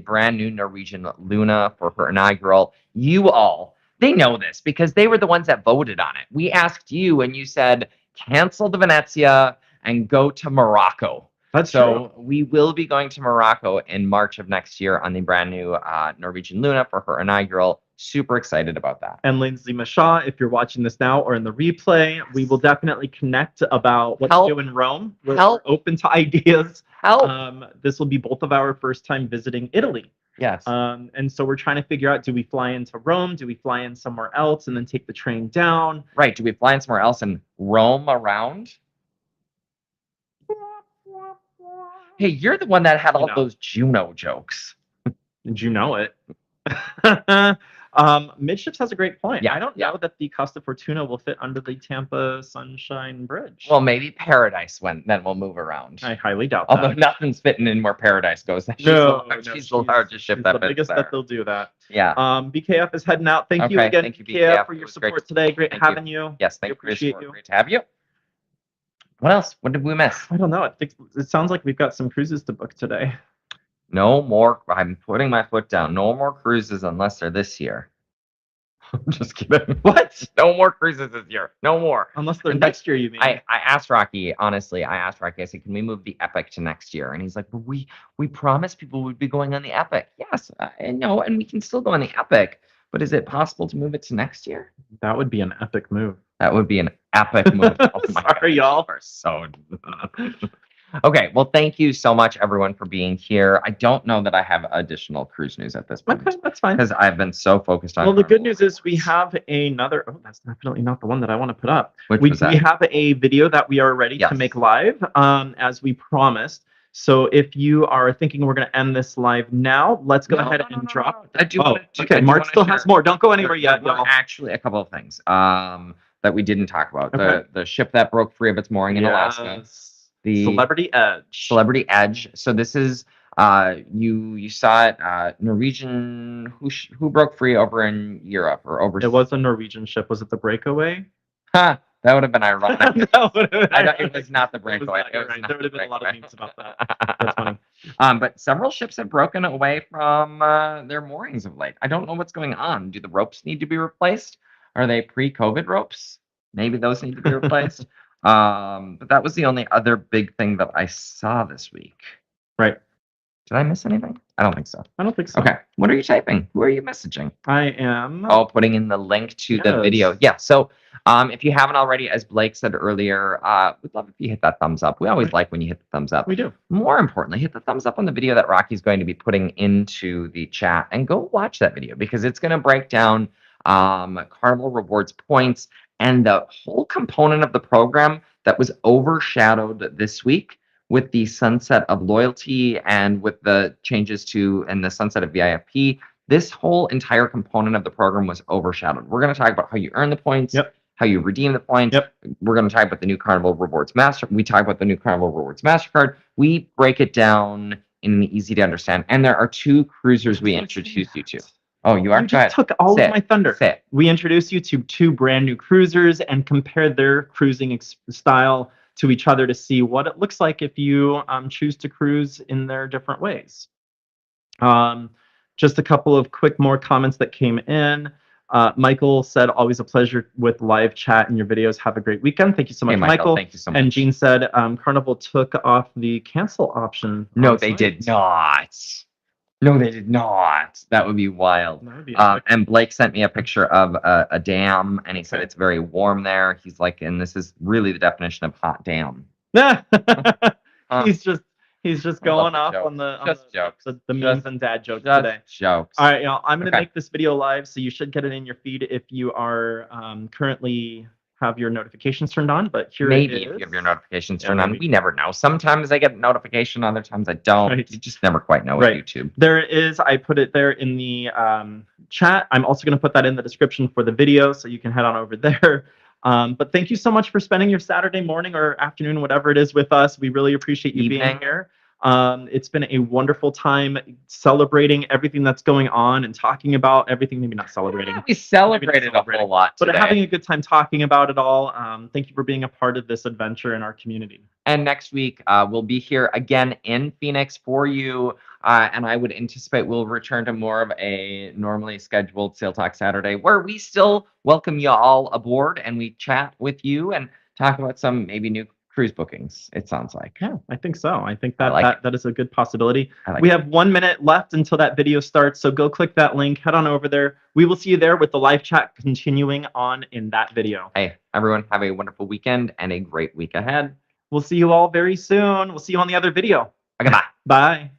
brand new Norwegian Luna for her inaugural. You all, they know this because they were the ones that voted on it. We asked you and you said, cancel the Venezia and go to Morocco. That's So we will be going to Morocco in March of next year on the brand new Norwegian Luna for her inaugural. Super excited about that. And Lindsay Mashaw, if you're watching this now or in the replay, we will definitely connect about what to do in Rome. We're open to ideas. This will be both of our first time visiting Italy. Yes. And so we're trying to figure out, do we fly into Rome? Do we fly in somewhere else and then take the train down? Right. Do we fly in somewhere else and roam around? Hey, you're the one that had all those Juno jokes. Did you know it? Midships has a great point. Yeah, I don't know that the Costa Fortuna will fit under the Tampa Sunshine Bridge. Well, maybe Paradise then we'll move around. I highly doubt Although that. nothing's fitting in where Paradise goes. She's the largest ship that the biggest that they'll do that. Yeah. BKF is heading out. Thank you again, BKF, for your support today. Great having you. Yes, thank you. Appreciate you. Great to have you. What else? What did we miss? I don't know. It sounds like we've got some cruises to book today. No more. I'm putting my foot down. No more cruises unless they're this year. I'm just kidding. What? No more cruises this year. No more. Unless they're next year, you mean? I asked Rocky, honestly, I said, can we move the Epic to next year? And he's like, well, we promised people we'd be going on the Epic. Yes, I know, and we can still go on the Epic. But is it possible to move it to next year? That would be an epic move. That would be an epic move. Oh my Sorry, y'all. Are so. Okay, well, thank you so much, everyone, for being here. I don't know that I have additional cruise news at this point. Okay, that's fine. Because I've been so focused on. Well, the good news is we have another. Oh, that's definitely not the one that I want to put up. We have a video that we are ready to make live, as we promised. So if you are thinking we're going to end this live now, let's go ahead and drop. I do. Okay, Mark still has more. Don't go anywhere yet, y'all. Actually, a couple of things that we didn't talk about. The ship that broke free of its mooring in Alaska. The Celebrity Edge. So this is you saw it. Norwegian who broke free over in Europe or overseas. It was a Norwegian ship. Was it the Breakaway? Ha! That would have been ironic. It was not the Breakaway. There would have been a lot of memes about that. That's funny. But several ships have broken away from their moorings of late. I don't know what's going on. Do the ropes need to be replaced? Are they pre-COVID ropes? Maybe those need to be replaced. But that was the only other big thing that I saw this week. Right. Did I miss anything? I don't think so. I don't think so. Okay. What are you typing? Who are you messaging? I am. Oh, putting in the link to the video. Yeah. So if you haven't already, as Blake said earlier, we'd love if you hit that thumbs up. We always like when you hit the thumbs up. We do. More importantly, hit the thumbs up on the video that Rocky's going to be putting into the chat and go watch that video because it's going to break down Carnival Rewards points and the whole component of the program that was overshadowed this week with the sunset of loyalty and with the changes to and the sunset of VIP. This whole entire component of the program was overshadowed. We're going to talk about how you earn the points, how you redeem the points. We're going to talk about the new Carnival Rewards We talk about the new Carnival Rewards MasterCard. We break it down in easy to understand. And there are two cruisers we introduce you to. Oh, you are? You just took all of my thunder. We introduced you to two brand new cruisers and compared their cruising style to each other to see what it looks like if you choose to cruise in their different ways. Just a couple of quick more comments that came in. Michael said, always a pleasure with live chat and your videos. Have a great weekend. Thank you so much, Michael. Thank you so much. And Jean said, Carnival took off the cancel option. No, they did not. No, they did not. That would be wild. That would be and Blake sent me a picture of a dam, and he said it's very warm there. He's like, and this is really the definition of hot dam. He's just going off on the memes and dad jokes today. Jokes. All right, y'all. I'm gonna make this video live, so you should get it in your feed if you are currently have your notifications turned on, but here maybe it is. If you have your notifications turned on. We never know. Sometimes I get a notification, other times I don't. Right. You just never quite know with YouTube. There is, I put it there in the chat. I'm also going to put that in the description for the video, so you can head on over there. But thank you so much for spending your Saturday morning or afternoon, whatever it is, with us. We really appreciate you being here. It's been a wonderful time celebrating everything that's going on and talking about everything. Maybe not celebrating. Yeah, we celebrated a whole lot but today. having a good time talking about it all. Thank you for being a part of this adventure in our community. And next week, we'll be here again in Phoenix for you. And I would anticipate we'll return to more of a normally scheduled Sail Talk Saturday where we still welcome you all aboard and we chat with you and talk about some maybe new cruise bookings, it sounds like. Yeah, I think so. I think I that like that is a good possibility. like We it. have 1 minute left until that video starts, so go click that link, head on over there. We will see you there with the live chat continuing on in that video. Hey, everyone, have a wonderful weekend and a great week ahead. We'll see you all very soon. We'll see you on the other video. Okay, bye. Bye.